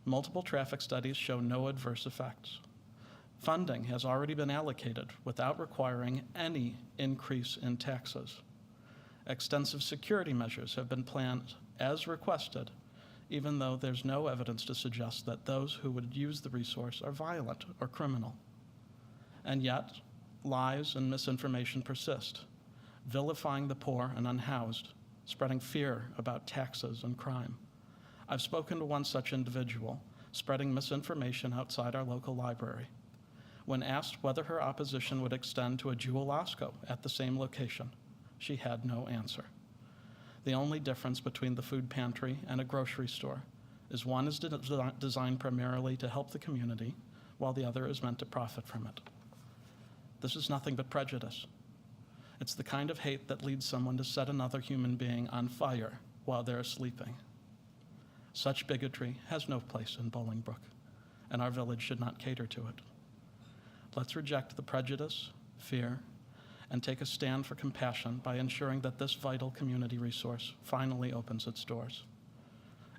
Multiple traffic studies show no adverse effects. Funding has already been allocated without requiring any increase in taxes. Extensive security measures have been planned as requested, even though there's no evidence to suggest that those who would use the resource are violent or criminal. And yet, lies and misinformation persist, vilifying the poor and unhoused, spreading fear about taxes and crime. I've spoken to one such individual, spreading misinformation outside our local library. When asked whether her opposition would extend to a Jewel Osco at the same location, she had no answer. The only difference between the food pantry and a grocery store is one is designed primarily to help the community, while the other is meant to profit from it. This is nothing but prejudice. It's the kind of hate that leads someone to set another human being on fire while they're sleeping. Such bigotry has no place in Bolingbrook, and our village should not cater to it. Let's reject the prejudice, fear, and take a stand for compassion by ensuring that this vital community resource finally opens its doors.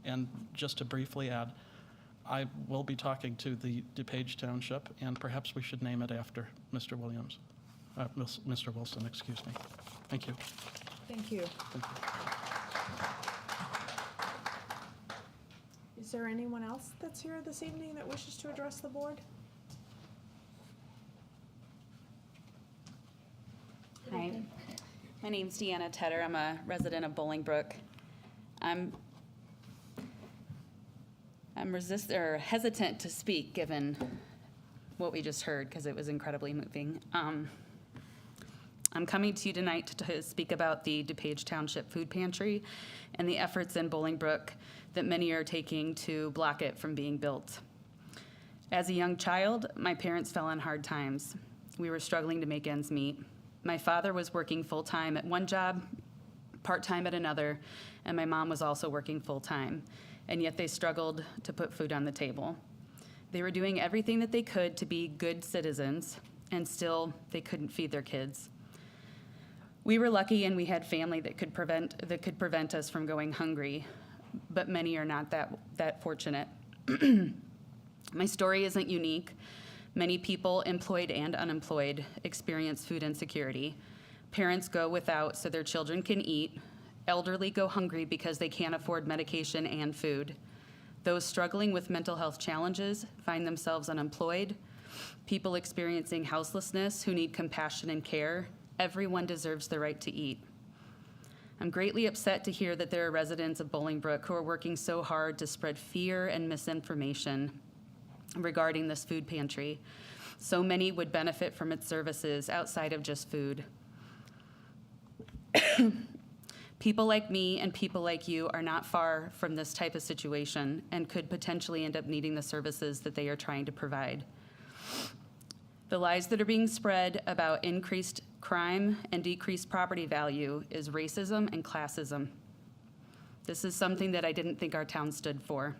And just to briefly add, I will be talking to the DuPage Township, and perhaps we should name it after Mr. Williams. Mr. Wilson, excuse me. Thank you. Thank you. Thank you. Is there anyone else that's here this evening that wishes to address the board? Hi, my name's Deanna Tedder. I'm a resident of Bolingbrook. I'm hesitant to speak given what we just heard because it was incredibly moving. I'm coming to you tonight to speak about the DuPage Township Food Pantry and the efforts in Bolingbrook that many are taking to block it from being built. As a young child, my parents fell on hard times. We were struggling to make ends meet. My father was working full-time at one job, part-time at another, and my mom was also working full-time, and yet they struggled to put food on the table. They were doing everything that they could to be good citizens, and still they couldn't feed their kids. We were lucky and we had family that could prevent us from going hungry, but many are not that fortunate. My story isn't unique. Many people, employed and unemployed, experience food insecurity. Parents go without so their children can eat. Elderly go hungry because they can't afford medication and food. Those struggling with mental health challenges find themselves unemployed, people experiencing houselessness who need compassion and care. Everyone deserves the right to eat. I'm greatly upset to hear that there are residents of Bolingbrook who are working so hard to spread fear and misinformation regarding this food pantry. So many would benefit from its services outside of just food. People like me and people like you are not far from this type of situation and could potentially end up needing the services that they are trying to provide. The lies that are being spread about increased crime and decreased property value is racism and classism. This is something that I didn't think our town stood for.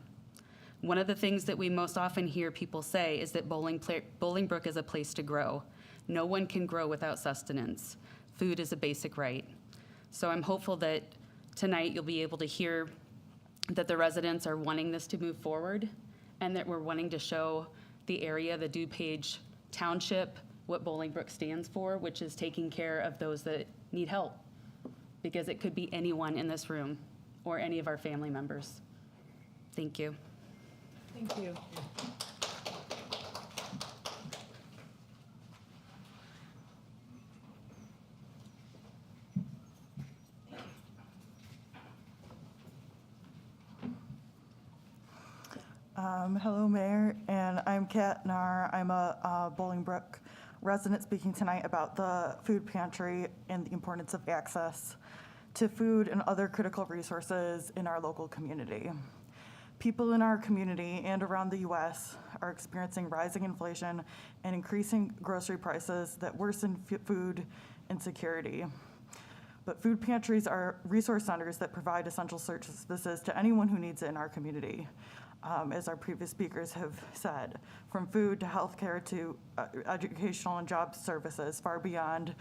One of the things that we most often hear people say is that Bolingbrook is a place to grow. No one can grow without sustenance. Food is a basic right. So I'm hopeful that tonight you'll be able to hear that the residents are wanting this to move forward and that we're wanting to show the area, the DuPage Township, what Bolingbrook stands for, which is taking care of those that need help. Because it could be anyone in this room or any of our family members. Thank you. Thank you. Hello, Mayor, and I'm Kat Nahr. I'm a Bolingbrook resident speaking tonight about the food pantry and the importance of access to food and other critical resources in our local community. People in our community and around the U.S. are experiencing rising inflation and increasing grocery prices that worsen food insecurity. But food pantries are resource centers that provide essential services to anyone who needs it in our community. As our previous speakers have said, from food to healthcare to educational and job services, far beyond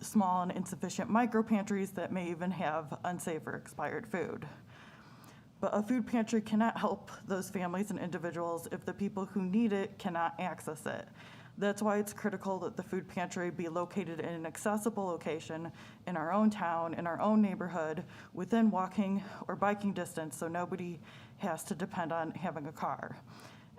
small and insufficient micro pantries that may even have unsafe or expired food. But a food pantry cannot help those families and individuals if the people who need it cannot access it. That's why it's critical that the food pantry be located in an accessible location in our own town, in our own neighborhood, within walking or biking distance, so nobody has to depend on having a car.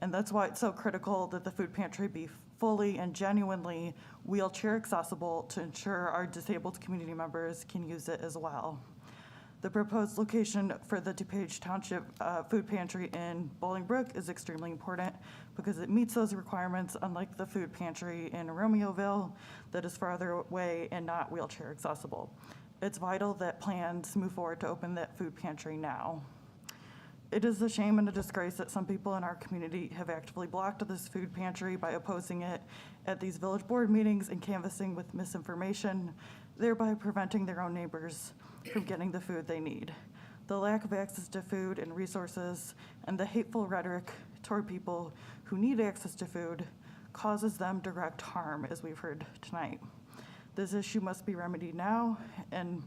And that's why it's so critical that the food pantry be fully and genuinely wheelchair accessible to ensure our disabled community members can use it as well. The proposed location for the DuPage Township food pantry in Bolingbrook is extremely important because it meets those requirements, unlike the food pantry in Romeoville that is farther away and not wheelchair accessible. It's vital that plans move forward to open that food pantry now. It is a shame and a disgrace that some people in our community have actively blocked this food pantry by opposing it at these village board meetings and canvassing with misinformation, thereby preventing their own neighbors from getting the food they need. The lack of access to food and resources and the hateful rhetoric toward people who need access to food causes them direct harm, as we've heard tonight. This issue must be remedied now, and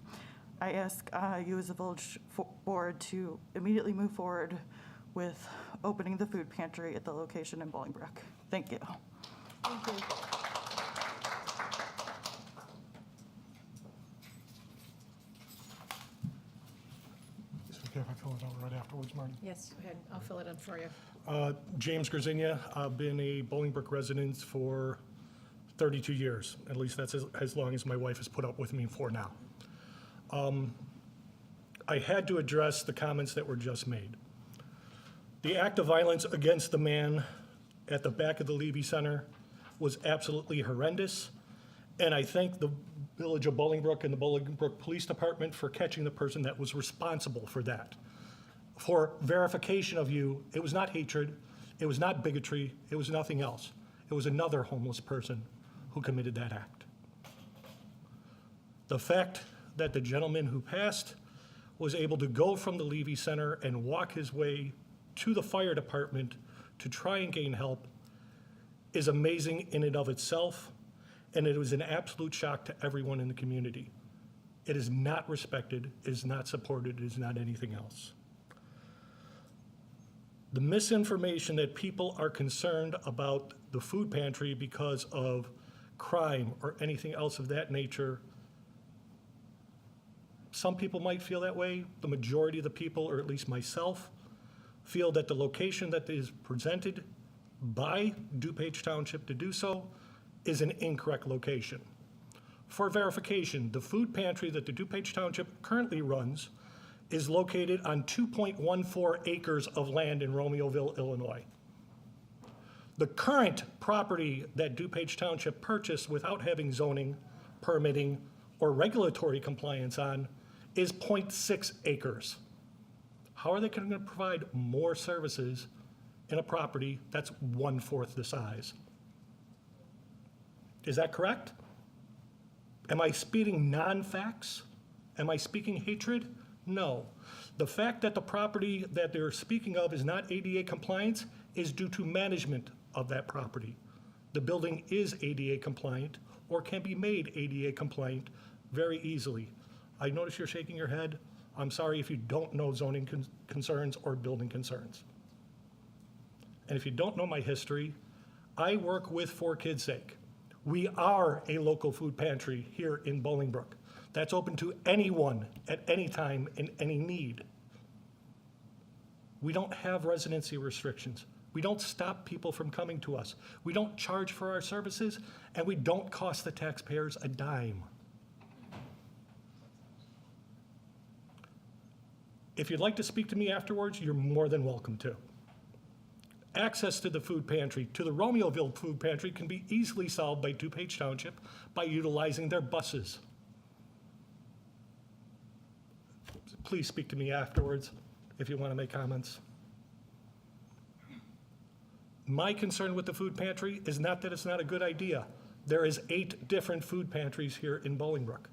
I ask you as a village board to immediately move forward with opening the food pantry at the location in Bolingbrook. Thank you. Thank you. Is it okay if I fill it out right afterwards, Marty? Yes, go ahead. I'll fill it in for you. James Gerzinia. I've been a Bolingbrook resident for 32 years. At least that's as long as my wife has put up with me for now. I had to address the comments that were just made. The act of violence against the man at the back of the Levy Center was absolutely horrendous, and I thank the Village of Bolingbrook and the Bolingbrook Police Department for catching the person that was responsible for that. For verification of you, it was not hatred, it was not bigotry, it was nothing else. It was another homeless person who committed that act. The fact that the gentleman who passed was able to go from the Levy Center and walk his way to the fire department to try and gain help is amazing in and of itself, and it was an absolute shock to everyone in the community. It is not respected, it is not supported, it is not anything else. The misinformation that people are concerned about the food pantry because of crime or anything else of that nature, some people might feel that way. The majority of the people, or at least myself, feel that the location that is presented by DuPage Township to do so is an incorrect location. For verification, the food pantry that the DuPage Township currently runs is located on 2.14 acres of land in Romeoville, Illinois. The current property that DuPage Township purchased without having zoning, permitting, or regulatory compliance on is 0.6 acres. How are they going to provide more services in a property that's 1/4 the size? Is that correct? Am I speaking non-facts? Am I speaking hatred? No. The fact that the property that they're speaking of is not ADA compliant is due to management of that property. The building is ADA compliant or can be made ADA compliant very easily. I notice you're shaking your head. I'm sorry if you don't know zoning concerns or building concerns. And if you don't know my history, I work with For Kids' Sake. We are a local food pantry here in Bolingbrook. That's open to anyone at any time in any need. We don't have residency restrictions. We don't stop people from coming to us. We don't charge for our services, and we don't cost the taxpayers a dime. If you'd like to speak to me afterwards, you're more than welcome to. Access to the food pantry, to the Romeoville food pantry, can be easily solved by DuPage Township by utilizing their buses. Please speak to me afterwards if you want to make comments. My concern with the food pantry is not that it's not a good idea. There is 8 different food pantries here in Bolingbrook.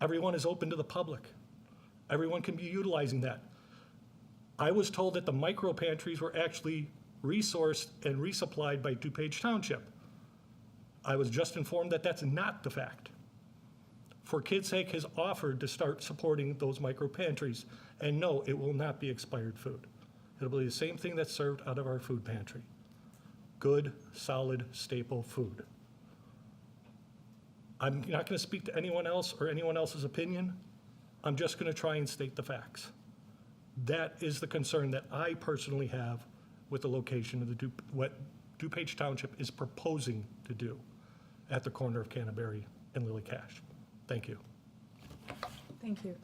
Everyone is open to the public. Everyone can be utilizing that. I was told that the micro pantries were actually resourced and resupplied by DuPage Township. I was just informed that that's not the fact. For Kids' Sake has offered to start supporting those micro pantries, and no, it will not be expired food. It'll be the same thing that's served out of our food pantry. Good, solid, staple food. I'm not going to speak to anyone else or anyone else's opinion. I'm just going to try and state the facts. That is the concern that I personally have with the location of what DuPage Township is proposing to do at the corner of Canterbury and Lily Cash. Thank you. Thank you.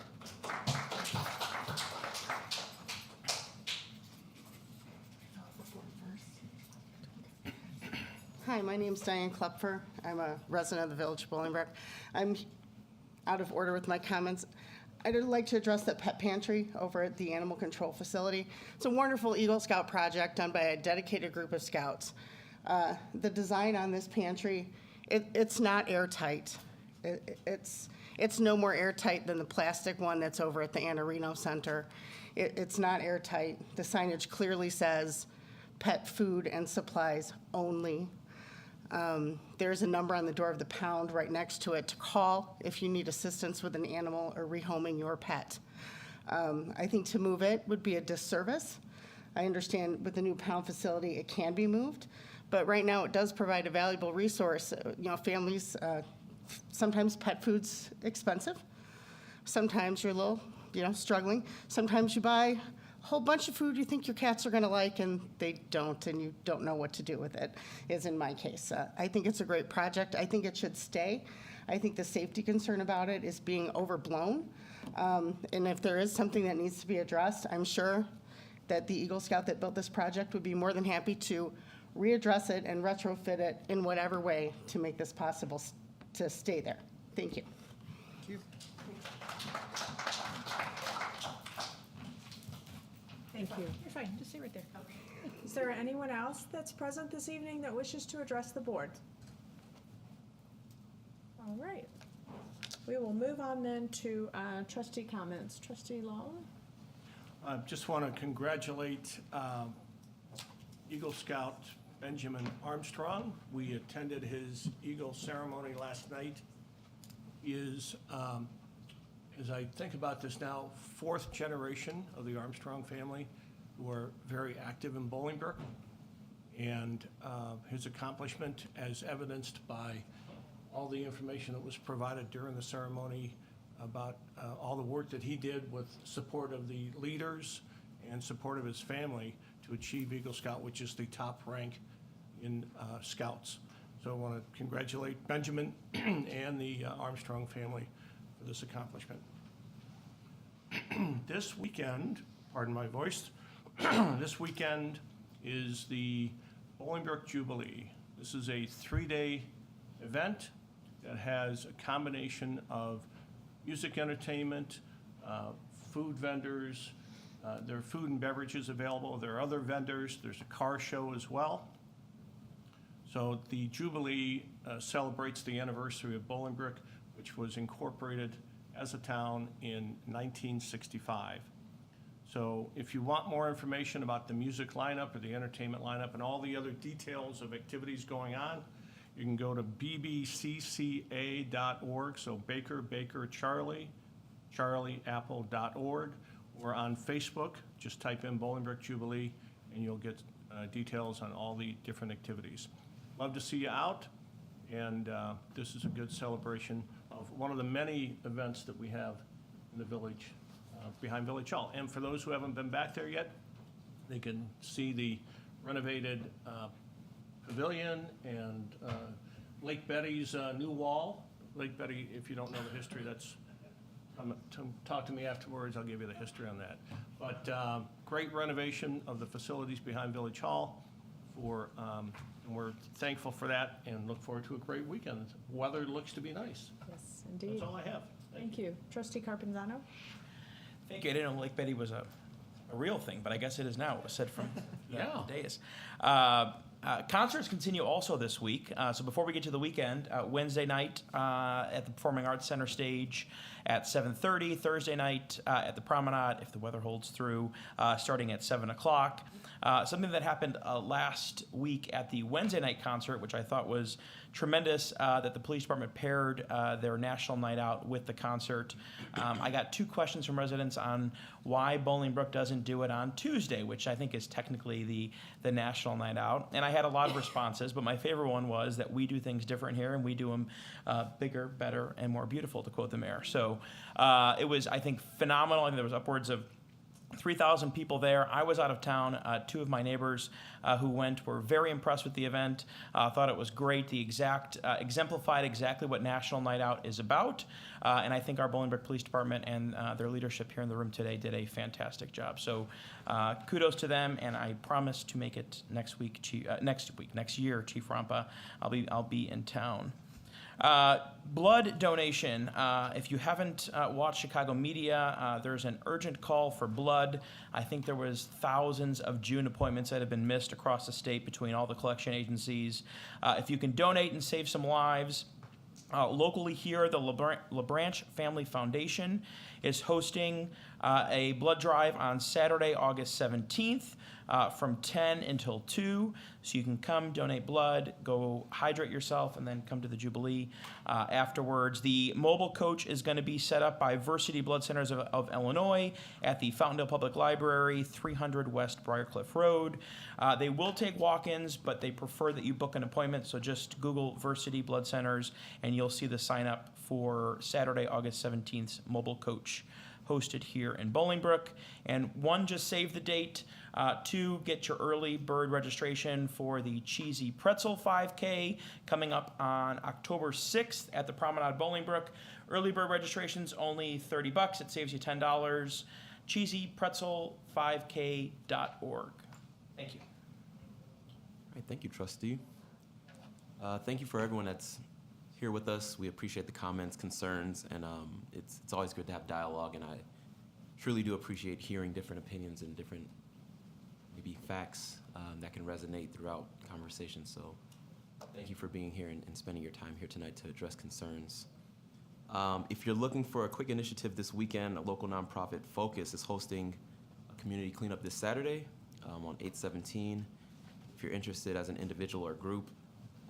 Hi, my name's Diane Klepfer. I'm a resident of the Village of Bolingbrook. I'm out of order with my comments. I'd like to address that pet pantry over at the animal control facility. It's a wonderful Eagle Scout project done by a dedicated group of scouts. The design on this pantry, it's not airtight. It's no more airtight than the plastic one that's over at the Anna Reno Center. It's not airtight. The signage clearly says pet food and supplies only. There's a number on the door of the pound right next to it to call if you need assistance with an animal or rehoming your pet. I think to move it would be a disservice. I understand with the new pound facility it can be moved, but right now it does provide a valuable resource. Families, sometimes pet food's expensive. Sometimes you're a little, struggling. Sometimes you buy a whole bunch of food you think your cats are going to like, and they don't, and you don't know what to do with it, is in my case. I think it's a great project. I think it should stay. I think the safety concern about it is being overblown. And if there is something that needs to be addressed, I'm sure that the Eagle Scout that built this project would be more than happy to readdress it and retrofit it in whatever way to make this possible to stay there. Thank you. Thank you. Thank you. You're fine, just stay right there. Is there anyone else that's present this evening that wishes to address the board? All right. We will move on then to trustee comments. Trustee Lawler? I just want to congratulate Eagle Scout Benjamin Armstrong. We attended his Eagle ceremony last night. He is, as I think about this now, 4th generation of the Armstrong family who are very active in Bolingbrook. And his accomplishment, as evidenced by all the information that was provided during the ceremony about all the work that he did with support of the leaders and support of his family, to achieve Eagle Scout, which is the top rank in Scouts. So I want to congratulate Benjamin and the Armstrong family for this accomplishment. This weekend, pardon my voice, this weekend is the Bolingbrook Jubilee. This is a 3-day event that has a combination of music entertainment, food vendors, there are food and beverages available. There are other vendors. There's a car show as well. So the Jubilee celebrates the anniversary of Bolingbrook, which was incorporated as a town in 1965. So if you want more information about the music lineup or the entertainment lineup and all the other details of activities going on, you can go to bbcca.org, so Baker, Charlie, apple.org, or on Facebook, just type in Bolingbrook Jubilee, and you'll get details on all the different activities. Love to see you out, and this is a good celebration of one of the many events that we have in the village, behind Village Hall. And for those who haven't been back there yet, they can see the renovated pavilion and Lake Betty's new wall. Lake Betty, if you don't know the history, that's, talk to me afterwards, I'll give you the history on that. But great renovation of the facilities behind Village Hall, and we're thankful for that and look forward to a great weekend. Weather looks to be nice. Yes, indeed. That's all I have. Thank you. Trustee Carpenzano? Thank you. I didn't know Lake Betty was a real thing, but I guess it is now. It was said from the dais. Concerts continue also this week. So before we get to the weekend, Wednesday night at the Performing Arts Center stage at 7:30. Thursday night at the Promenade, if the weather holds through, starting at 7 o'clock. Something that happened last week at the Wednesday night concert, which I thought was tremendous, that the police department paired their national night out with the concert. I got 2 questions from residents on why Bolingbrook doesn't do it on Tuesday, which I think is technically the national night out. And I had a lot of responses, but my favorite one was that we do things different here and we do them bigger, better, and more beautiful, to quote the mayor. So it was, I think, phenomenal. I think there was upwards of 3,000 people there. I was out of town. 2 of my neighbors who went were very impressed with the event, thought it was great. The exemplified exactly what National Night Out is about. And I think our Bolingbrook Police Department and their leadership here in the room today did a fantastic job. So kudos to them, and I promise to make it next year, Chief Rampa. I'll be in town. Blood donation. If you haven't watched Chicago media, there's an urgent call for blood. I think there was thousands of June appointments that have been missed across the state between all the collection agencies. If you can donate and save some lives, locally here, the LaBranch Family Foundation is hosting a blood drive on Saturday, August 17th. From 10 until 2, so you can come, donate blood, go hydrate yourself, and then come to the Jubilee afterwards. The mobile coach is going to be set up by Versity Blood Centers of Illinois at the Fountaindale Public Library, 300 West Briarcliff Road. They will take walk-ins, but they prefer that you book an appointment, so just Google Versity Blood Centers, and you'll see the sign-up for Saturday, August 17th mobile coach hosted here in Bolingbrook. And 1, just save the date. 2, get your early bird registration for the Cheesy Pretzel 5K coming up on October 6th at the Promenade Bolingbrook. Early bird registration's only $30. It saves you $10. CheesyPretzel5K.org. Thank you. All right, thank you, Trustee. Thank you for everyone that's here with us. We appreciate the comments, concerns, and it's always good to have dialogue, and I truly do appreciate hearing different opinions and different maybe facts that can resonate throughout conversations. So thank you for being here and spending your time here tonight to address concerns. If you're looking for a quick initiative this weekend, a local nonprofit Focus is hosting a community cleanup this Saturday on 8/17. If you're interested as an individual or group,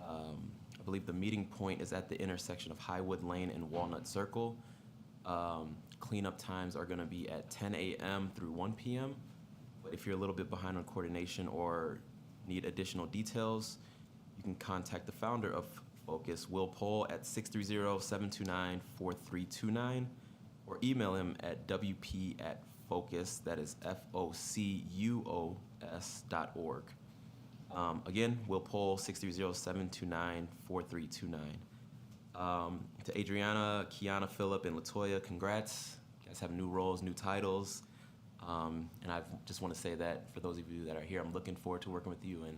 I believe the meeting point is at the intersection of Highwood Lane and Walnut Circle. Cleanup times are going to be at 10 a.m. through 1 p.m. But if you're a little bit behind on coordination or need additional details, you can contact the founder of Focus, Will Pohl, at 630-729-4329, or email him at wp@focus, that is FOCUS, Again, we'll poll 630-729-4329. To Adriana, Kiana, Phillip, and Latoya, congrats. You guys have new roles, new titles. And I just want to say that for those of you that are here, I'm looking forward to working with you. And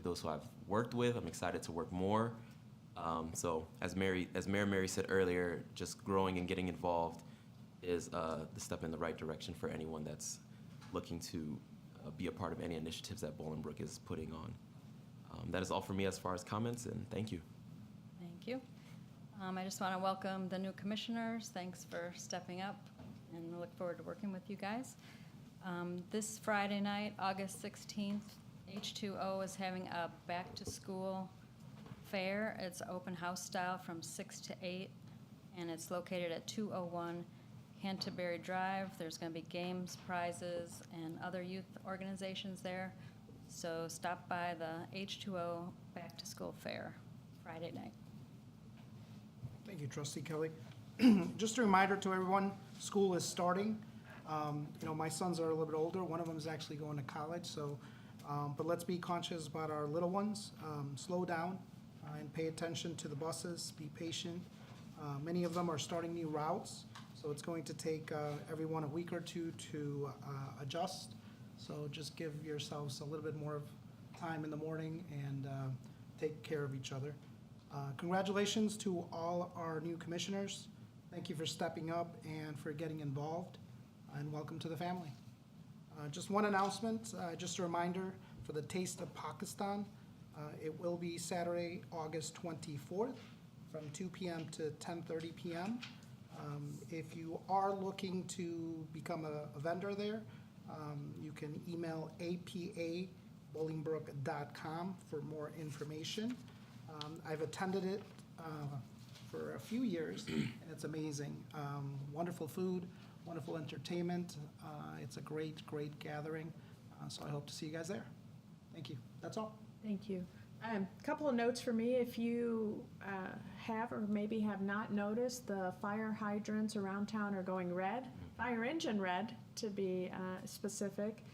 those who I've worked with, I'm excited to work more. So as Mayor Mary said earlier, just growing and getting involved is the step in the right direction for anyone that's looking to be a part of any initiatives that Bolingbrook is putting on. That is all for me as far as comments, and thank you. Thank you. I just want to welcome the new commissioners. Thanks for stepping up, and I look forward to working with you guys. This Friday night, August 16th, H2O is having a back-to-school fair. It's open house style from 6 to 8, and it's located at 201 Canterbury Drive. There's going to be games, prizes, and other youth organizations there. So stop by the H2O back-to-school fair Friday night. Thank you, Trustee Kelly. Just a reminder to everyone, school is starting. My sons are a little bit older. One of them is actually going to college, so, but let's be conscious about our little ones. Slow down and pay attention to the buses, be patient. Many of them are starting new routes, so it's going to take everyone a week or two to adjust. So just give yourselves a little bit more of time in the morning and take care of each other. Congratulations to all our new commissioners. Thank you for stepping up and for getting involved, and welcome to the family. Just one announcement, just a reminder for the Taste of Pakistan. It will be Saturday, August 24th from 2 p.m. to 10:30 p.m. If you are looking to become a vendor there, you can email apa@bolingbrook.com for more information. I've attended it for a few years, and it's amazing. Wonderful food, wonderful entertainment. It's a great, great gathering, so I hope to see you guys there. Thank you. That's all. Thank you. Couple of notes for me. If you have or maybe have not noticed, the fire hydrants around town are going red, fire engine red to be specific.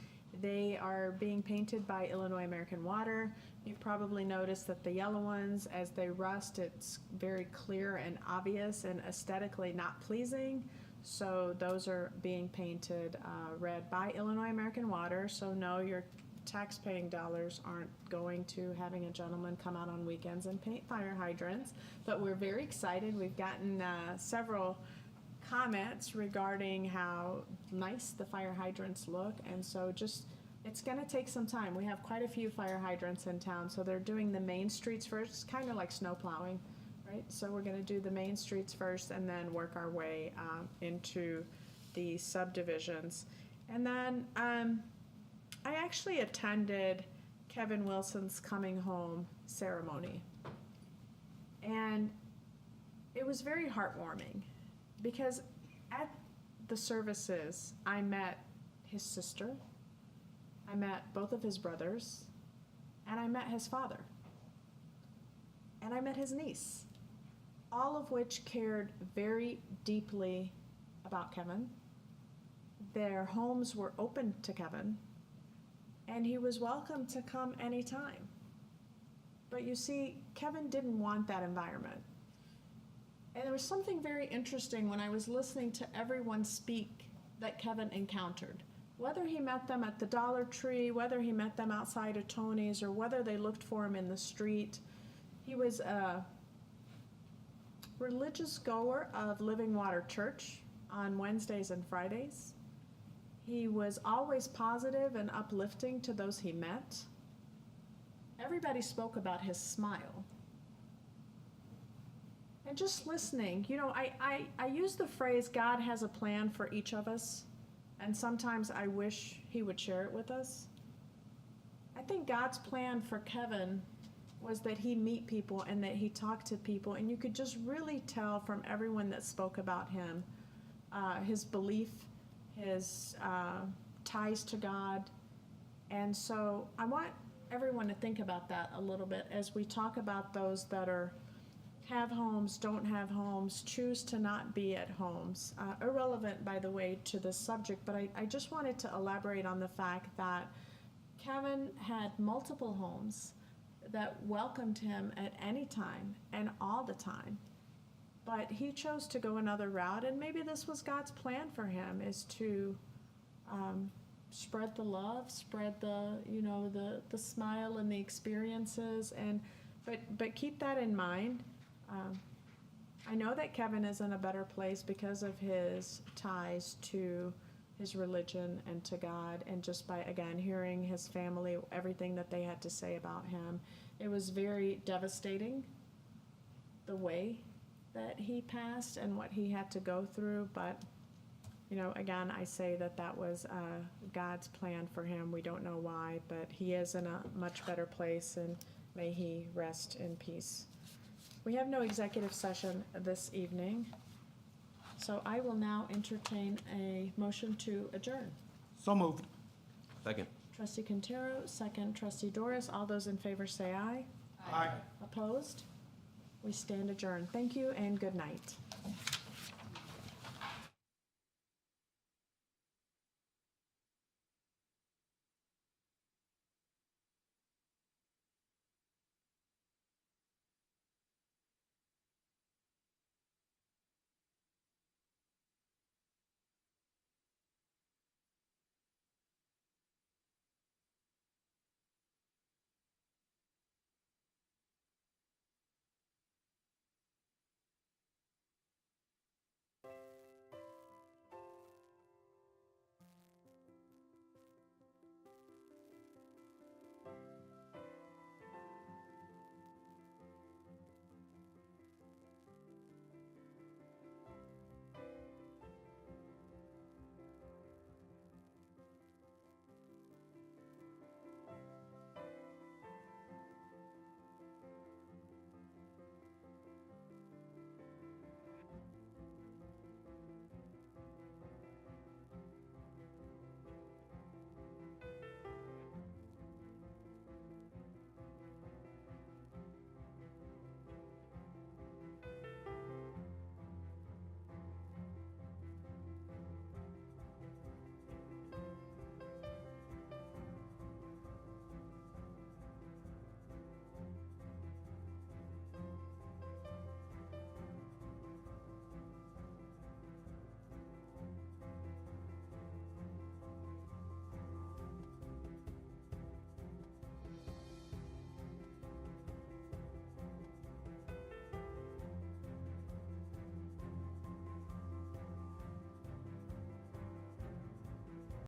They are being painted by Illinois American Water. You've probably noticed that the yellow ones, as they rust, it's very clear and obvious and aesthetically not pleasing. So those are being painted red by Illinois American Water. So no, your tax-paying dollars aren't going to having a gentleman come out on weekends and paint fire hydrants. But we're very excited. We've gotten several comments regarding how nice the fire hydrants look, and so just it's going to take some time. We have quite a few fire hydrants in town, so they're doing the main streets first, kind of like snow plowing, right? So we're going to do the main streets first and then work our way into the subdivisions. And then I actually attended Kevin Wilson's coming home ceremony, and it was very heartwarming because at the services I met his sister, I met both of his brothers, and I met his father, and I met his niece, all of which cared very deeply about Kevin. Their homes were open to Kevin, and he was welcome to come anytime. But you see, Kevin didn't want that environment. And there was something very interesting when I was listening to everyone speak that Kevin encountered. Whether he met them at the Dollar Tree, whether he met them outside of Tony's, or whether they looked for him in the street, he was a religious goer of Living Water Church on Wednesdays and Fridays. He was always positive and uplifting to those he met. Everybody spoke about his smile. And just listening, I use the phrase, God has a plan for each of us, and sometimes I wish he would share it with us. I think God's plan for Kevin was that he meet people and that he talked to people, and you could just really tell from everyone that spoke about him, his belief, his ties to God. And so I want everyone to think about that a little bit as we talk about those that have homes, don't have homes, choose to not be at homes. Irrelevant, by the way, to this subject, but I just wanted to elaborate on the fact that Kevin had multiple homes that welcomed him at any time and all the time. But he chose to go another route, and maybe this was God's plan for him, is to spread the love, spread the, you know, the smile and the experiences, but keep that in mind. I know that Kevin is in a better place because of his ties to his religion and to God, and just by, again, hearing his family, everything that they had to say about him. It was very devastating, the way that he passed and what he had to go through, but, you know, again, I say that that was God's plan for him. We don't know why, but he is in a much better place, and may he rest in peace. We have no executive session this evening, so I will now entertain a motion to adjourn. So moved. Second. Trustee Quintero, second trustee Doris. All those in favor say aye. Aye. Opposed? We stand adjourned. Thank you and good night.